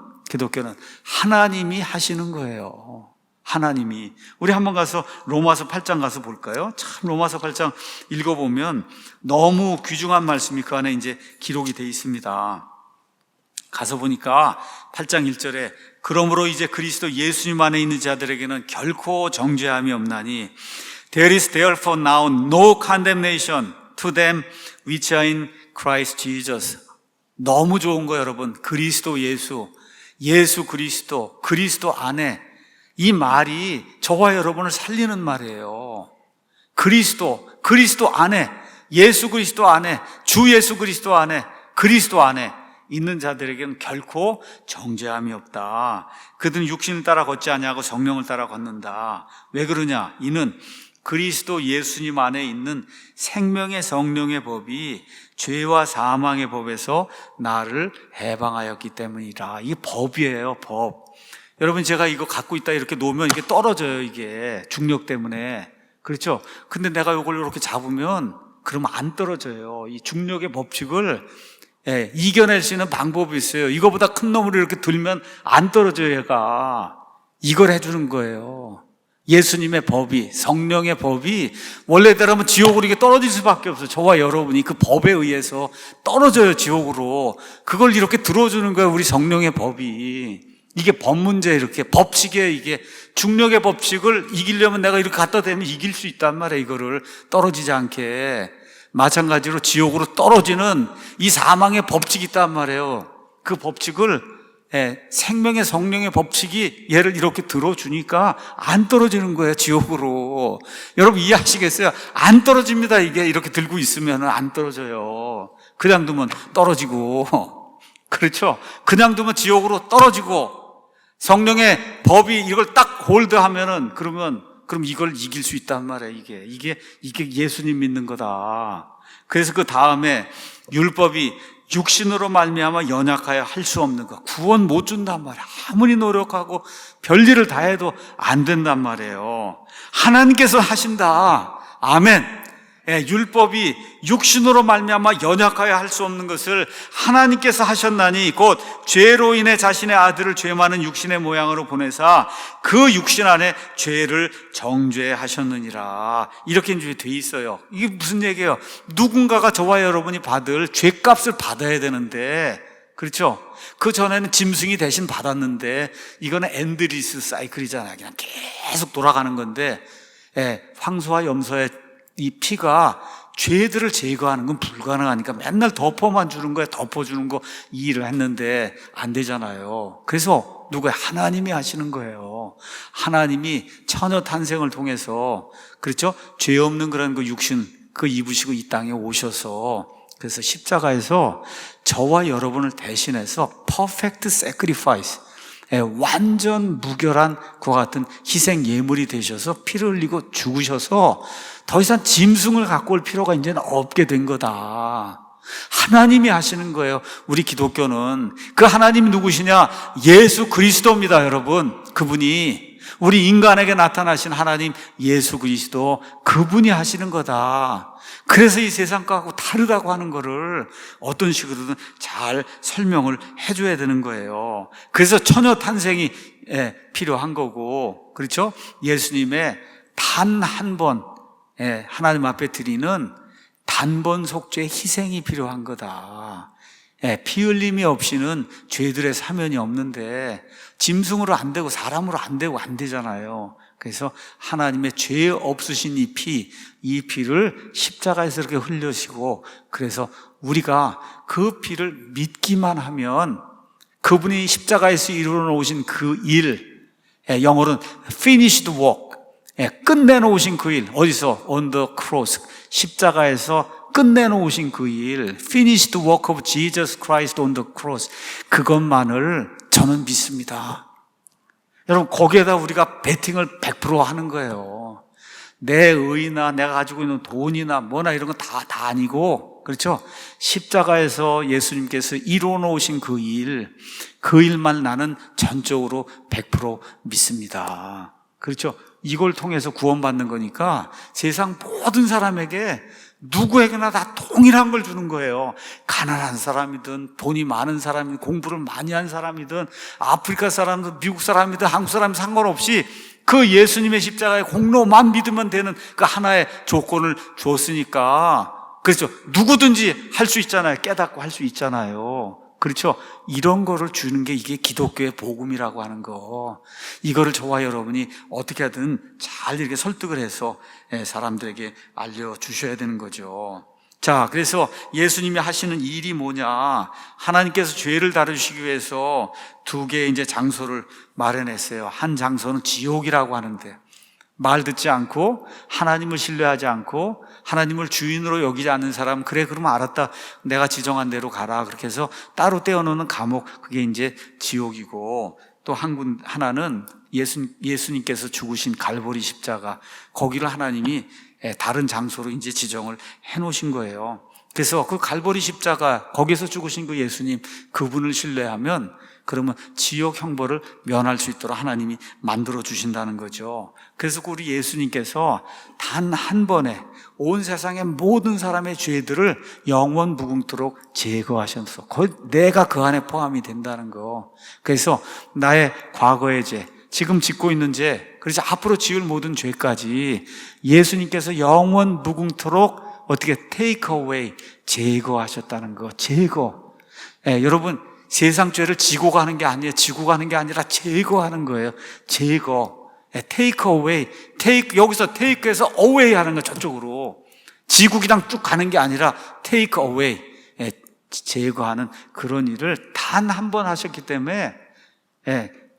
하나님이 하시는 거예요. 하나님이. 우리 한번 가서 로마서 8장 가서 볼까요? 참 로마서 8장 읽어보면 너무 귀중한 말씀이 그 안에 이제 기록이 되어 있습니다. 가서 보니까 8장 1절에 그러므로 이제 그리스도 예수님 안에 있는 자들에게는 결코 정죄함이 없나니 There is therefore now no condemnation to them which are in Christ Jesus. 너무 좋은 거 여러분. 그리스도 예수 그리스도 안에 이 말이 저와 여러분을 살리는 말이에요. 그리스도 안에 예수 그리스도 안에 주 예수 그리스도 안에 그리스도 안에 있는 자들에게는 결코 정죄함이 없다. 그들은 육신을 따라 걷지 아니하고 성령을 따라 걷는다. 왜 그러냐? 이는 그리스도 예수님 안에 있는 생명의 성령의 법이 죄와 사망의 법에서 나를 해방하였기 때문이라. 이게 법이에요, 법. 여러분, 제가 이거 갖고 있다 이렇게 놓으면 이게 떨어져요, 이게. 중력 때문에. 그렇죠? 근데 내가 이걸 이렇게 잡으면 그러면 안 떨어져요. 이 중력의 법칙을 이겨낼 수 있는 방법이 있어요. 이거보다 큰 놈으로 이렇게 들면 안 떨어져요, 얘가. 이걸 해주는 거예요. 예수님의 법이, 성령의 법이 원래대로면 지옥으로 이게 떨어질 수밖에 없어요. 저와 여러분이 그 법에 의해서 떨어져요, 지옥으로. 그걸 이렇게 들어주는 거예요, 우리 성령의 법이. 이게 법 문제, 이렇게 법칙이에요. 이게 중력의 법칙을 이기려면 내가 이렇게 갖다 대면 이길 수 있단 말이에요. 이거를 떨어지지 않게. 마찬가지로 지옥으로 떨어지는 이 사망의 법칙이 있단 말이에요. 그 법칙을 생명의 성령의 법칙이 얘를 이렇게 들어주니까 안 떨어지는 거예요, 지옥으로. 여러분 이해하시겠어요? 안 떨어집니다. 이게 이렇게 들고 있으면 안 떨어져요. 그냥 두면 떨어지고. 그렇죠? 그냥 두면 지옥으로 떨어지고. 성령의 법이 이걸 딱 홀드하면은 그럼 이걸 이길 수 있단 말이에요. 이게 예수님 믿는 거다. 그래서 그 다음에 율법이 육신으로 말미암아 연약하여 할 수 없는 거, 구원 못 준단 말이에요. 아무리 노력하고 별일을 다 해도 안 된단 말이에요. 하나님께서 하신다. 아멘. 율법이 육신으로 말미암아 연약하여 할 수 없는 것을 하나님께서 하셨나니 곧 죄로 인해 자신의 아들을 죄 많은 육신의 모양으로 보내사 그 육신 안에 죄를 정죄하셨느니라. 이렇게 이제 돼 있어요. 이게 무슨 얘기예요? 누군가가 저와 여러분이 받을 죄값을 받아야 되는데, 그렇죠? 그 전에는 짐승이 대신 받았는데 이거는 엔드리스 사이클이잖아요. 그냥 계속 돌아가는 건데, 황소와 염소의 이 피가 죄들을 제거하는 건 불가능하니까 맨날 덮어만 주는 거야. 덮어주는 거 이 일을 했는데 안 되잖아요. 그래서 누구야? 하나님이 하시는 거예요. 하나님이 처녀 탄생을 통해서, 그렇죠? 죄 없는 그런 그 육신 그 입으시고 이 땅에 오셔서, 그래서 십자가에서 저와 여러분을 대신해서 perfect sacrifice, 완전 무결한 그와 같은 희생 예물이 되셔서 피를 흘리고 죽으셔서 더 이상 짐승을 갖고 올 필요가 이제는 없게 된 거다. 하나님이 하시는 거예요. 우리 기독교는 그 하나님이 누구시냐? 예수 그리스도입니다, 여러분. 그분이 우리 인간에게 나타나신 하나님 예수 그리스도, 그분이 하시는 거다. 그래서 이 세상 거하고 다르다고 하는 거를 어떤 식으로든 잘 설명을 해줘야 되는 거예요. 그래서 처녀 탄생이 필요한 거고, 그렇죠? 예수님의 단 한 번, 하나님 앞에 드리는 단번 속죄의 희생이 필요한 거다. 피 흘림이 없이는 죄들의 사면이 없는데 짐승으로 안 되고 사람으로 안 되고 안 되잖아요. 그래서 하나님의 죄 없으신 이 피를 십자가에서 이렇게 흘려시고, 그래서 우리가 그 피를 믿기만 하면 그분이 십자가에서 이루어 놓으신 그 일, 영어로는 finished work, 끝내놓으신 그 일, 어디서? on the cross, 십자가에서 끝내놓으신 그 일, finished work of Jesus Christ on the cross, 그것만을 저는 믿습니다. 여러분, 거기에다 우리가 베팅을 100% 하는 거예요. 내 의나 내가 가지고 있는 돈이나 뭐나 이런 건 다 아니고, 그렇죠? 십자가에서 예수님께서 이루어 놓으신 그 일만 나는 전적으로 100% 믿습니다. 그렇죠? 이걸 통해서 구원받는 거니까 세상 모든 사람에게, 누구에게나 다 동일한 걸 주는 거예요. 가난한 사람이든 돈이 많은 사람이든 공부를 많이 한 사람이든 아프리카 사람이든 미국 사람이든 한국 사람이든 상관없이 그 예수님의 십자가의 공로만 믿으면 되는 그 하나의 조건을 주었으니까, 그렇죠? 누구든지 할 수 있잖아요. 깨닫고 할 수 있잖아요. 그렇죠? 이런 거를 주는 게 이게 기독교의 복음이라고 하는 거. 이거를 저와 여러분이 어떻게 하든 잘 이렇게 설득을 해서 사람들에게 알려주셔야 되는 거죠. 자, 그래서 예수님이 하시는 일이 뭐냐? 하나님께서 죄를 다루시기 위해서 두 개의 이제 장소를 마련했어요. 한 장소는 지옥이라고 하는데, 말 듣지 않고 하나님을 신뢰하지 않고 하나님을 주인으로 여기지 않는 사람, 그래 그러면 알았다, 내가 지정한 대로 가라, 그렇게 해서 따로 떼어놓는 감옥, 그게 이제 지옥이고, 또 하나는 예수님께서 죽으신 갈보리 십자가, 거기를 하나님이 다른 장소로 이제 지정을 해놓으신 거예요. 그래서 그 갈보리 십자가, 거기서 죽으신 그 예수님, 그분을 신뢰하면 그러면 지옥 형벌을 면할 수 있도록 하나님이 만들어 주신다는 거죠. 그래서 우리 예수님께서 단 한 번에 온 세상의 모든 사람의 죄들을 영원 무궁토록 제거하셔서 내가 그 안에 포함이 된다는 거. 그래서 나의 과거의 죄, 지금 짓고 있는 죄, 그래서 앞으로 지을 모든 죄까지 예수님께서 영원 무궁토록 어떻게 take away, 제거하셨다는 거. 제거. 여러분, 세상 죄를 지고 가는 게 아니에요. 지고 가는 게 아니라 제거하는 거예요. 제거. take away. 여기서 take에서 away 하는 거, 저쪽으로. 지고 그냥 쭉 가는 게 아니라 take away. 제거하는 그런 일을 단 한 번 하셨기 때문에,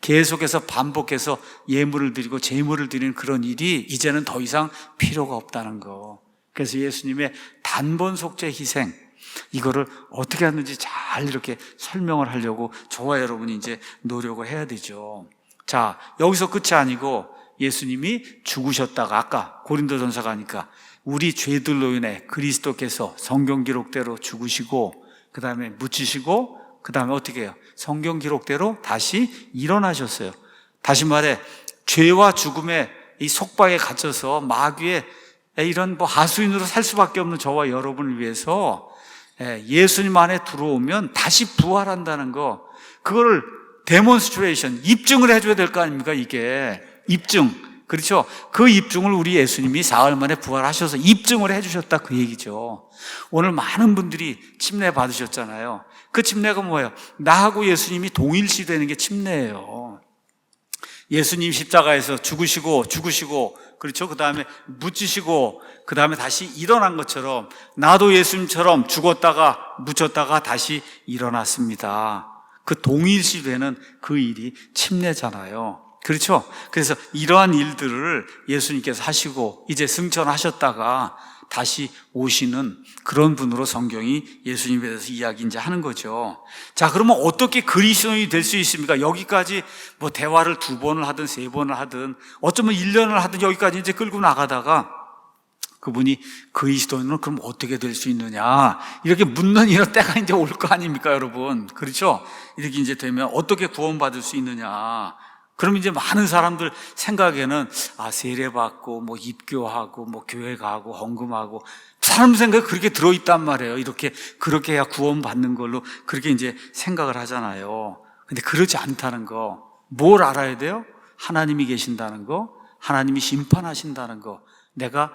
계속해서 반복해서 예물을 드리고 제물을 드리는 그런 일이 이제는 더 이상 필요가 없다는 거. 그래서 예수님의 단번 속죄 희생, 이거를 어떻게 하는지 잘 이렇게 설명을 하려고 저와 여러분이 이제 노력을 해야 되죠. 자, 여기서 끝이 아니고 예수님이 죽으셨다가, 아까 고린도전서 가니까 우리 죄들로 인해 그리스도께서 성경 기록대로 죽으시고, 그 다음에 묻히시고, 그 다음에 어떻게 해요? 성경 기록대로 다시 일어나셨어요. 다시 말해, 죄와 죽음의 이 속박에 갇혀서 마귀의 이런 하수인으로 살 수밖에 없는 저와 여러분을 위해서 예수님 안에 들어오면 다시 부활한다는 거, 그거를 데몬스트레이션, 입증을 해줘야 될 거 아닙니까? 이게 입증, 그렇죠? 그 입증을 우리 예수님이 사흘 만에 부활하셔서 입증을 해주셨다, 그 얘기죠. 오늘 많은 분들이 침례 받으셨잖아요. 그 침례가 뭐예요? 나하고 예수님이 동일시 되는 게 침례예요. 예수님 십자가에서 죽으시고, 그렇죠? 그 다음에 묻히시고, 그 다음에 다시 일어난 것처럼 나도 예수님처럼 죽었다가 묻혔다가 다시 일어났습니다. 그 동일시 되는 그 일이 침례잖아요. 그렇죠? 그래서 이러한 일들을 예수님께서 하시고 이제 승천하셨다가 다시 오시는 그런 분으로 성경이 예수님에 대해서 이야기 이제 하는 거죠. 자, 그러면 어떻게 그리스도인이 될 수 있습니까? 여기까지 대화를 2번을 하든 3번을 하든 어쩌면 1년을 하든 여기까지 이제 끌고 나가다가 그분이 그리스도인은 그럼 어떻게 될 수 있느냐, 이렇게 묻는 이런 때가 이제 올 거 아닙니까, 여러분? 그렇죠? 이렇게 이제 되면 어떻게 구원받을 수 있느냐. 그럼 이제 많은 사람들 생각에는 세례받고 입교하고 교회 가고 헌금하고, 사람 생각에 그렇게 들어있단 말이에요. 그렇게 해야 구원받는 걸로 그렇게 이제 생각을 하잖아요. 근데 그렇지 않다는 거. 뭘 알아야 돼요? 하나님이 계신다는 거, 하나님이 심판하신다는 거, 내가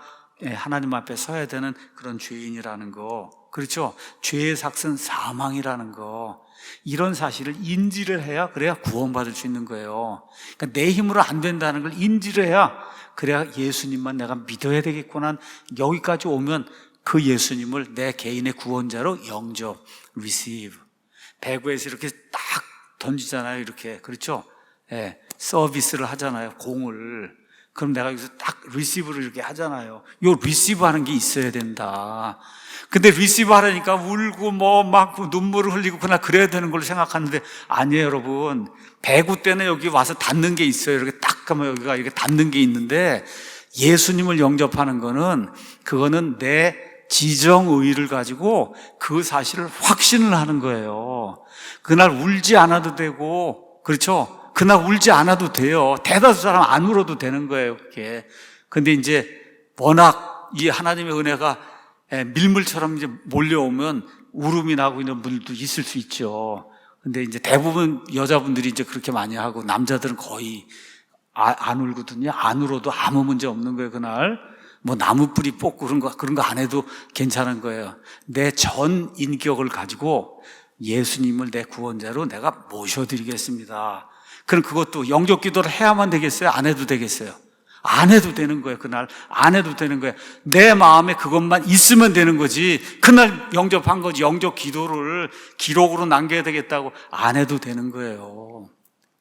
하나님 앞에 서야 되는 그런 죄인이라는 거, 그렇죠? 죄의 삭은 사망이라는 거, 이런 사실을 인지를 해야 그래야 구원받을 수 있는 거예요. 그러니까 내 힘으로 안 된다는 걸 인지를 해야 그래야 예수님만 내가 믿어야 되겠구나. 여기까지 오면 그 예수님을 내 개인의 구원자로 영접, receive. 배구에서 이렇게 딱 던지잖아요. 이렇게. 그렇죠? 예, 서비스를 하잖아요. 공을. 그럼 내가 여기서 딱 리시브를 이렇게 하잖아요. 요 리시브 하는 게 있어야 된다. 근데 리시브 하려니까 울고 막 눈물을 흘리고 그래야 되는 걸로 생각하는데 아니에요, 여러분. 배구 때는 여기 와서 닿는 게 있어요. 이렇게 딱 하면 여기가 이렇게 닿는 게 있는데 예수님을 영접하는 거는 그거는 내 지정의를 가지고 그 사실을 확신을 하는 거예요. 그날 울지 않아도 되고, 그렇죠? 그날 울지 않아도 돼요. 대다수 사람 안 울어도 되는 거예요, 그게. 근데 이제 워낙 이 하나님의 은혜가 밀물처럼 이제 몰려오면 울음이 나고 있는 분들도 있을 수 있죠. 근데 이제 대부분 여자분들이 이제 그렇게 많이 하고 남자들은 거의 안 울거든요. 안 울어도 아무 문제 없는 거예요, 그날. 뭐 나무 뿌리 뽑고 그런 거 안 해도 괜찮은 거예요. 내 전 인격을 가지고 예수님을 내 구원자로 내가 모셔드리겠습니다. 그럼 그것도 영접 기도를 해야만 되겠어요? 안 해도 되겠어요? 안 해도 되는 거예요. 그날 안 해도 되는 거예요. 내 마음에 그것만 있으면 되는 거지. 그날 영접한 거지. 영접 기도를 기록으로 남겨야 되겠다고 안 해도 되는 거예요.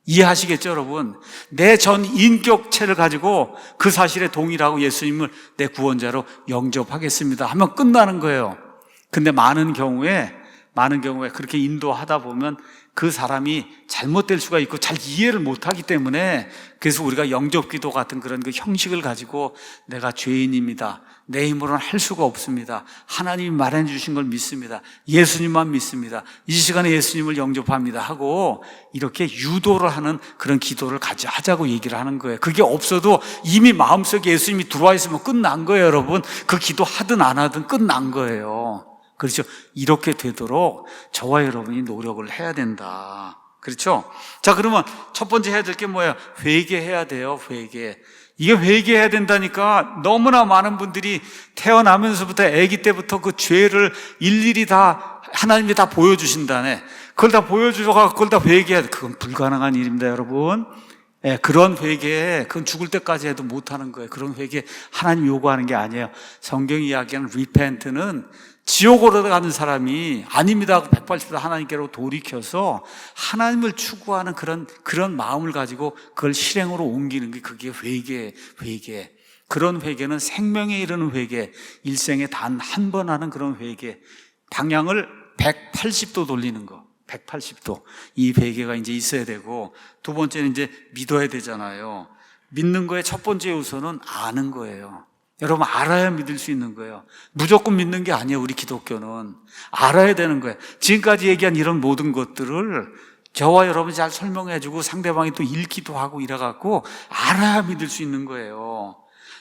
이해하시겠죠, 여러분? 내 전 인격체를 가지고 그 사실에 동의하고 예수님을 내 구원자로 영접하겠습니다 하면 끝나는 거예요. 근데 많은 경우에 그렇게 인도하다 보면 그 사람이 잘못될 수가 있고 잘 이해를 못하기 때문에, 그래서 우리가 영접기도 같은 그런 그 형식을 가지고 내가 죄인입니다, 내 힘으로는 할 수가 없습니다, 하나님이 마련해 주신 걸 믿습니다, 예수님만 믿습니다, 이 시간에 예수님을 영접합니다 하고 이렇게 유도를 하는 그런 기도를 하자고 얘기를 하는 거예요. 그게 없어도 이미 마음속에 예수님이 들어와 있으면 끝난 거예요, 여러분. 그 기도 하든 안 하든 끝난 거예요. 그렇죠? 이렇게 되도록 저와 여러분이 노력을 해야 된다. 그렇죠? 자, 그러면 첫 번째 해야 될 게 뭐예요? 회개해야 돼요, 회개. 이게 회개해야 된다니까. 너무나 많은 분들이 태어나면서부터 아기 때부터 그 죄를 일일이 다 하나님이 다 보여주신다네. 그걸 다 보여주셔서 그걸 다 회개해야 돼. 그건 불가능한 일입니다, 여러분. 그런 회개, 그건 죽을 때까지 해도 못하는 거예요. 그런 회개 하나님 요구하는 게 아니에요. 성경이 이야기하는 repent는 지옥으로 가는 사람이 아닙니다 하고 180도 하나님께로 돌이켜서 하나님을 추구하는 그런 마음을 가지고 그걸 실행으로 옮기는 게 그게 회개. 그런 회개는 생명에 이르는 회개, 일생에 단 한 번 하는 그런 회개. 방향을 180도 돌리는 거. 180도. 이 회개가 이제 있어야 되고, 두 번째는 이제 믿어야 되잖아요. 믿는 거의 첫 번째 요소는 아는 거예요. 여러분, 알아야 믿을 수 있는 거예요. 무조건 믿는 게 아니에요, 우리 기독교는. 알아야 되는 거예요. 지금까지 얘기한 이런 모든 것들을 저와 여러분이 잘 설명해주고 상대방이 또 읽기도 하고 이래갖고 알아야 믿을 수 있는 거예요.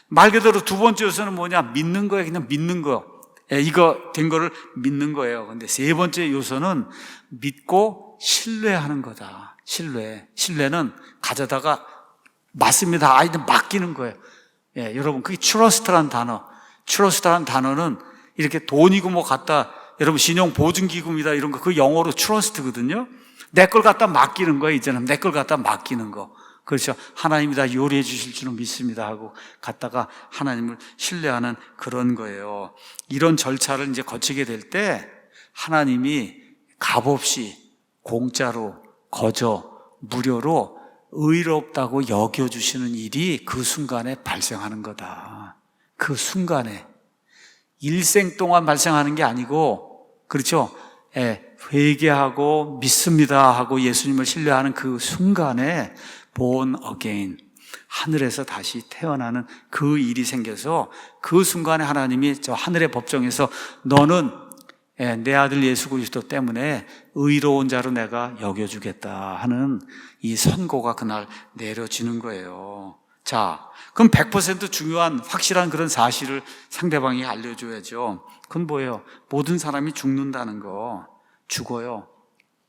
말 그대로 두 번째 요소는 뭐냐? 믿는 거예요. 그냥 믿는 거. 이거 된 거를 믿는 거예요. 근데 세 번째 요소는 믿고 신뢰하는 거다. 신뢰는 가져다가 맞습니다, 아이들 맡기는 거예요. 여러분, 그게 트러스트라는 단어. 트러스트라는 단어는 이렇게 돈이고 뭐 갖다, 여러분 신용보증기금이다 이런 거, 그 영어로 트러스트거든요. 내 걸 갖다 맡기는 거예요. 이제는 내 걸 갖다 맡기는 거. 그렇죠. 하나님이 다 요리해 주실 줄은 믿습니다 하고 갖다가 하나님을 신뢰하는 그런 거예요. 이런 절차를 이제 거치게 될 때 하나님이 값없이 공짜로 거저 무료로 의롭다고 여겨주시는 일이 그 순간에 발생하는 거다. 그 순간에. 일생 동안 발생하는 게 아니고, 그렇죠? 회개하고 믿습니다 하고 예수님을 신뢰하는 그 순간에 born again, 하늘에서 다시 태어나는 그 일이 생겨서 그 순간에 하나님이 저 하늘의 법정에서 너는 내 아들 예수 그리스도 때문에 의로운 자로 내가 여겨주겠다 하는 이 선고가 그날 내려지는 거예요. 자, 그럼 100% 중요한 확실한 그런 사실을 상대방이 알려줘야죠. 그건 뭐예요? 모든 사람이 죽는다는 거. 죽어요.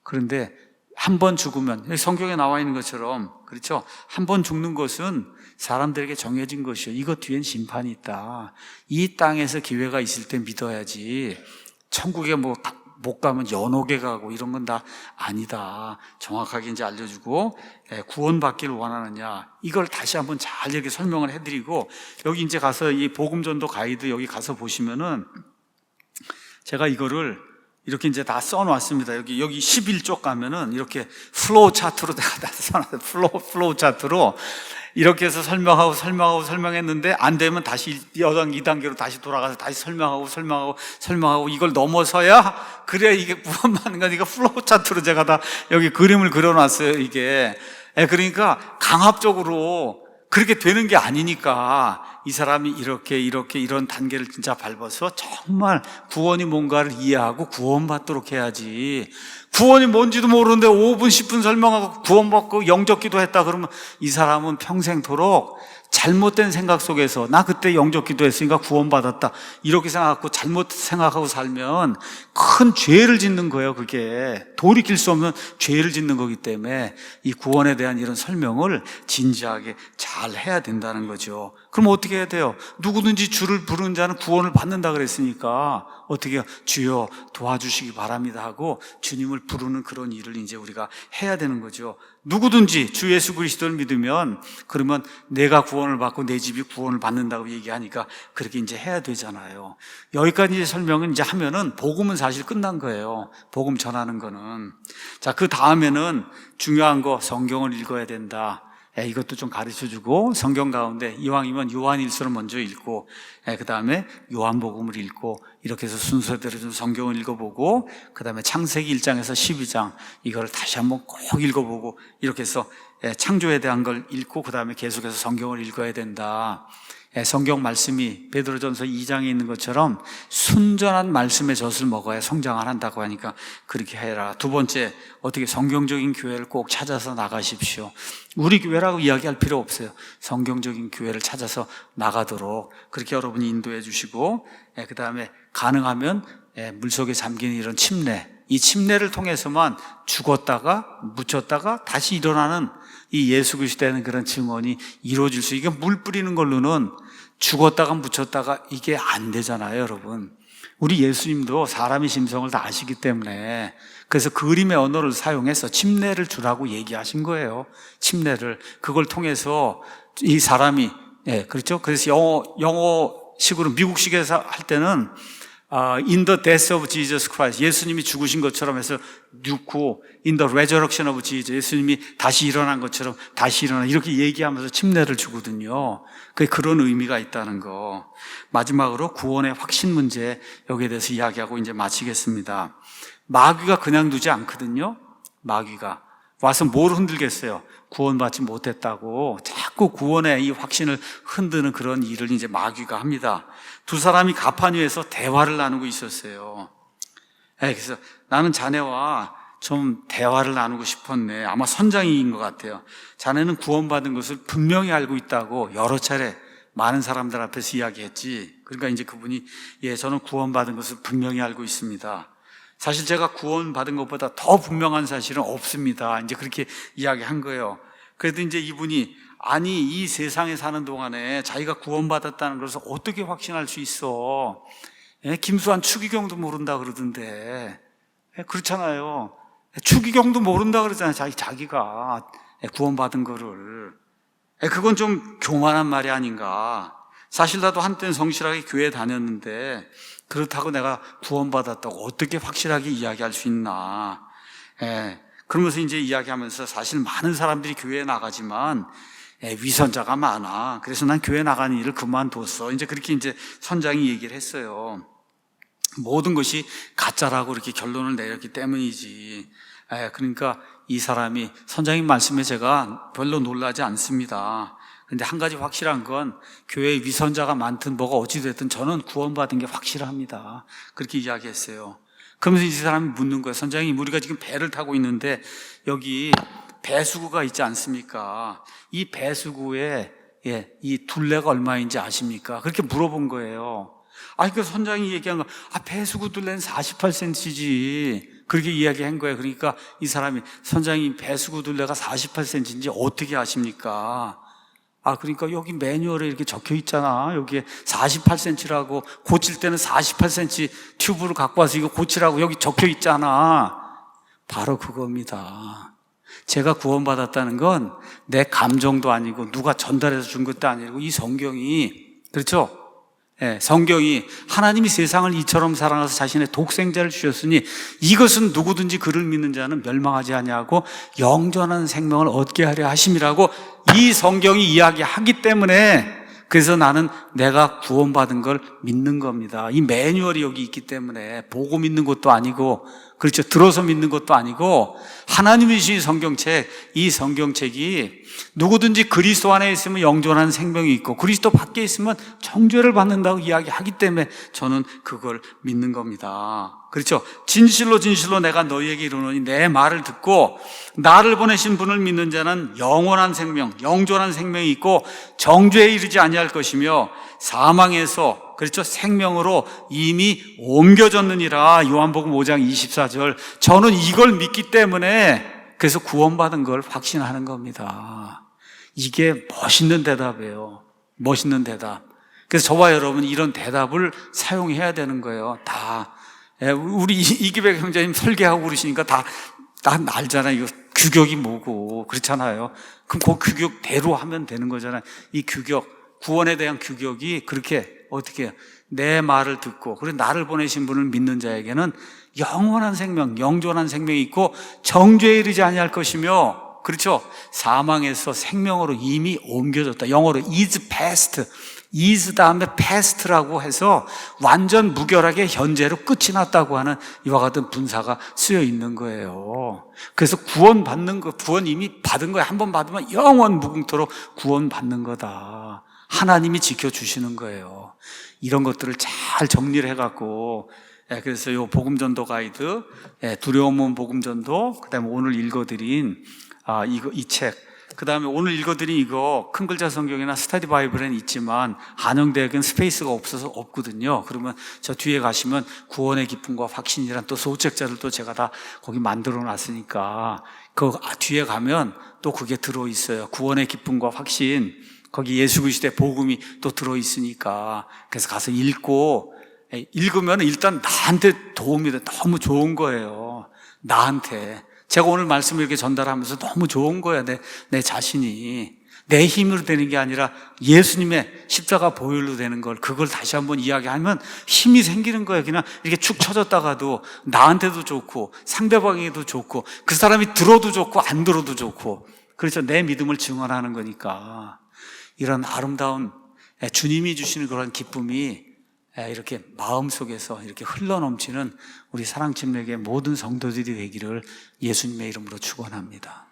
그런데 한 번 죽으면, 성경에 나와 있는 것처럼, 그렇죠? 한 번 죽는 것은 사람들에게 정해진 것이요. 이것 뒤엔 심판이 있다. 이 땅에서 기회가 있을 때 믿어야지. 천국에 못 가면 연옥에 가고 이런 건 다 아니다. 정확하게 이제 알려주고, 구원받기를 원하느냐. 이걸 다시 한번 잘 이렇게 설명을 해드리고, 여기 이제 가서 이 복음전도 가이드 여기 가서 보시면은 제가 이거를 이렇게 이제 다 써놨습니다. 여기 11쪽 가면은 이렇게 플로우 차트로 내가 다 써놨어요. 플로우 차트로 이렇게 해서 설명했는데 안 되면 다시 2단계로 다시 돌아가서 다시 설명하고 이걸 넘어서야 그래야 이게 구원받는 거니까 플로우 차트로 제가 다 여기 그림을 그려놨어요. 이게. 그러니까 강압적으로 그렇게 되는 게 아니니까 이 사람이 이런 단계를 진짜 밟아서 정말 구원이 뭔가를 이해하고 구원받도록 해야지. 구원이 뭔지도 모르는데 5분, 10분 설명하고 구원받고 영접 기도했다 그러면 이 사람은 평생토록 잘못된 생각 속에서 나 그때 영접 기도했으니까 구원받았다 이렇게 생각하고 잘못 생각하고 살면 큰 죄를 짓는 거예요. 그게 돌이킬 수 없는 죄를 짓는 거기 때문에 이 구원에 대한 이런 설명을 진지하게 잘 해야 된다는 거죠. 그럼 어떻게 해야 돼요? 누구든지 주를 부르는 자는 구원을 받는다 그랬으니까 어떻게 해요? 주여 도와주시기 바랍니다 하고 주님을 부르는 그런 일을 이제 우리가 해야 되는 거죠. 누구든지 주 예수 그리스도를 믿으면 그러면 내가 구원을 받고 내 집이 구원을 받는다고 얘기하니까 그렇게 이제 해야 되잖아요. 여기까지 이제 설명은 이제 하면은 복음은 사실 끝난 거예요. 복음 전하는 거는. 자, 그 다음에는 중요한 거 성경을 읽어야 된다. 이것도 좀 가르쳐 주고 성경 가운데 이왕이면 요한일서를 먼저 읽고 그 다음에 요한복음을 읽고 이렇게 해서 순서대로 좀 성경을 읽어보고 그 다음에 창세기 1장에서 12장 이거를 다시 한번 꼭 읽어보고 이렇게 해서 창조에 대한 걸 읽고 그 다음에 계속해서 성경을 읽어야 된다. 성경 말씀이 베드로전서 2장에 있는 것처럼 순전한 말씀의 젖을 먹어야 성장을 한다고 하니까 그렇게 해라. 두 번째, 어떻게 성경적인 교회를 꼭 찾아서 나가십시오. 우리 교회라고 이야기할 필요 없어요. 성경적인 교회를 찾아서 나가도록 그렇게 여러분이 인도해 주시고 그 다음에 가능하면 물속에 잠긴 이런 침례, 이 침례를 통해서만 죽었다가 묻혔다가 다시 일어나는 이 예수 그리스도의 그런 증언이 이루어질 수, 이게 물 뿌리는 걸로는 죽었다가 묻혔다가 이게 안 되잖아요, 여러분. 우리 예수님도 사람의 심성을 다 아시기 때문에 그래서 그림의 언어를 사용해서 침례를 주라고 얘기하신 거예요. 침례를. 그걸 통해서 이 사람이, 그렇죠? 그래서 영어식으로 미국식에서 할 때는 in the death of Jesus Christ, 예수님이 죽으신 것처럼 해서 넣고 in the resurrection of Jesus, 예수님이 다시 일어난 것처럼 다시 일어나 이렇게 얘기하면서 침례를 주거든요. 그런 의미가 있다는 거. 마지막으로 구원의 확신 문제, 여기에 대해서 이야기하고 이제 마치겠습니다. 마귀가 그냥 두지 않거든요. 마귀가 와서 뭘 흔들겠어요? 구원받지 못했다고 자꾸 구원의 이 확신을 흔드는 그런 일을 이제 마귀가 합니다. 두 사람이 가판 위에서 대화를 나누고 있었어요. 그래서 나는 자네와 좀 대화를 나누고 싶었네. 아마 선장인 것 같아요. 자네는 구원받은 것을 분명히 알고 있다고 여러 차례 많은 사람들 앞에서 이야기했지. 그러니까 이제 그분이 저는 구원받은 것을 분명히 알고 있습니다. 사실 제가 구원받은 것보다 더 분명한 사실은 없습니다. 이제 그렇게 이야기한 거예요. 그래도 이제 이분이 아니 이 세상에 사는 동안에 자기가 구원받았다는 것을 어떻게 확신할 수 있어? 김수환 추기경도 모른다 그러던데. 그렇잖아요. 추기경도 모른다 그러잖아요. 자기가 구원받은 거를. 그건 좀 교만한 말이 아닌가. 사실 나도 한때는 성실하게 교회 다녔는데 그렇다고 내가 구원받았다고 어떻게 확실하게 이야기할 수 있나. 그러면서 이제 이야기하면서 사실 많은 사람들이 교회에 나가지만 위선자가 많아. 그래서 난 교회 나가는 일을 그만뒀어. 이제 그렇게 이제 선장이 얘기를 했어요. 모든 것이 가짜라고 이렇게 결론을 내렸기 때문이지. 그러니까 이 사람이 선장님 말씀에 제가 별로 놀라지 않습니다. 근데 한 가지 확실한 건 교회에 위선자가 많든 뭐가 어찌됐든 저는 구원받은 게 확실합니다. 그렇게 이야기했어요. 그러면서 이 사람이 묻는 거예요. 선장님, 우리가 지금 배를 타고 있는데 여기 배수구가 있지 않습니까? 이 배수구에 이 둘레가 얼마인지 아십니까? 그렇게 물어본 거예요. 그 선장이 얘기한 거, 배수구 둘레는 48cm지. 그렇게 이야기한 거예요. 그러니까 이 사람이 선장님 배수구둘레가 48cm인지 어떻게 아십니까? 그러니까 여기 매뉴얼에 이렇게 적혀 있잖아. 여기에 48cm라고 고칠 때는 48cm 튜브를 갖고 와서 이거 고치라고 여기 적혀 있잖아. 바로 그겁니다. 제가 구원받았다는 건 내 감정도 아니고 누가 전달해서 준 것도 아니고 이 성경이, 그렇죠? 성경이 하나님이 세상을 이처럼 사랑하사 자신의 독생자를 주셨으니 이것은 누구든지 그를 믿는 자는 멸망하지 아니하고 영존한 생명을 얻게 하려 하심이라고 이 성경이 이야기하기 때문에, 그래서 나는 내가 구원받은 걸 믿는 겁니다. 이 매뉴얼이 여기 있기 때문에 보고 믿는 것도 아니고, 그렇죠, 들어서 믿는 것도 아니고, 하나님이 주신 성경책, 이 성경책이 누구든지 그리스도 안에 있으면 영존한 생명이 있고 그리스도 밖에 있으면 정죄를 받는다고 이야기하기 때문에 저는 그걸 믿는 겁니다. 그렇죠? 진실로 진실로 내가 너희에게 이르노니 내 말을 듣고 나를 보내신 분을 믿는 자는 영원한 생명, 영존한 생명이 있고 정죄에 이르지 아니할 것이며 사망에서, 그렇죠, 생명으로 이미 옮겨졌느니라. 요한복음 5장 24절. 저는 이걸 믿기 때문에 그래서 구원받은 걸 확신하는 겁니다. 이게 멋있는 대답이에요. 멋있는 대답. 그래서 저와 여러분 이런 대답을 사용해야 되는 거예요. 다. 우리 이기백 형제님 설계하고 그러시니까 다 알잖아요. 이거 규격이 뭐고 그렇잖아요. 그럼 그 규격대로 하면 되는 거잖아요. 이 규격, 구원에 대한 규격이 그렇게 어떻게 해요? 내 말을 듣고 그리고 나를 보내신 분을 믿는 자에게는 영원한 생명, 영존한 생명이 있고 정죄에 이르지 아니할 것이며, 그렇죠, 사망에서 생명으로 이미 옮겨졌다. 영어로 is past, is 다음에 past라고 해서 완전 무결하게 현재로 끝이 났다고 하는 이와 같은 분사가 쓰여 있는 거예요. 그래서 구원받는 거, 구원 이미 받은 거예요. 한번 받으면 영원 무궁토록 구원받는 거다. 하나님이 지켜주시는 거예요. 이런 것들을 잘 정리를 해갖고, 그래서 요 복음전도 가이드, 두려움 없는 복음전도, 그 다음에 오늘 읽어드린 이 책, 그 다음에 오늘 읽어드린 이거 큰 글자 성경이나 스터디 바이블에는 있지만 한영대학은 스페이스가 없어서 없거든요. 그러면 저 뒤에 가시면 구원의 기쁨과 확신이란 또 소책자를 또 제가 다 거기 만들어 놨으니까 그 뒤에 가면 또 그게 들어있어요. 구원의 기쁨과 확신, 거기 예수 그리스도의 복음이 또 들어있으니까. 그래서 가서 읽으면 일단 나한테 도움이 돼. 너무 좋은 거예요. 나한테. 제가 오늘 말씀을 이렇게 전달하면서 너무 좋은 거예요. 내 자신이. 내 힘으로 되는 게 아니라 예수님의 십자가 보혈로 되는 걸, 그걸 다시 한번 이야기하면 힘이 생기는 거예요. 그냥 이렇게 축 처졌다가도 나한테도 좋고 상대방에게도 좋고 그 사람이 들어도 좋고 안 들어도 좋고, 그렇죠. 내 믿음을 증언하는 거니까. 이런 아름다운 주님이 주시는 그런 기쁨이 이렇게 마음속에서 이렇게 흘러넘치는 우리 사랑팀에게 모든 성도들이 되기를 예수님의 이름으로 축원합니다.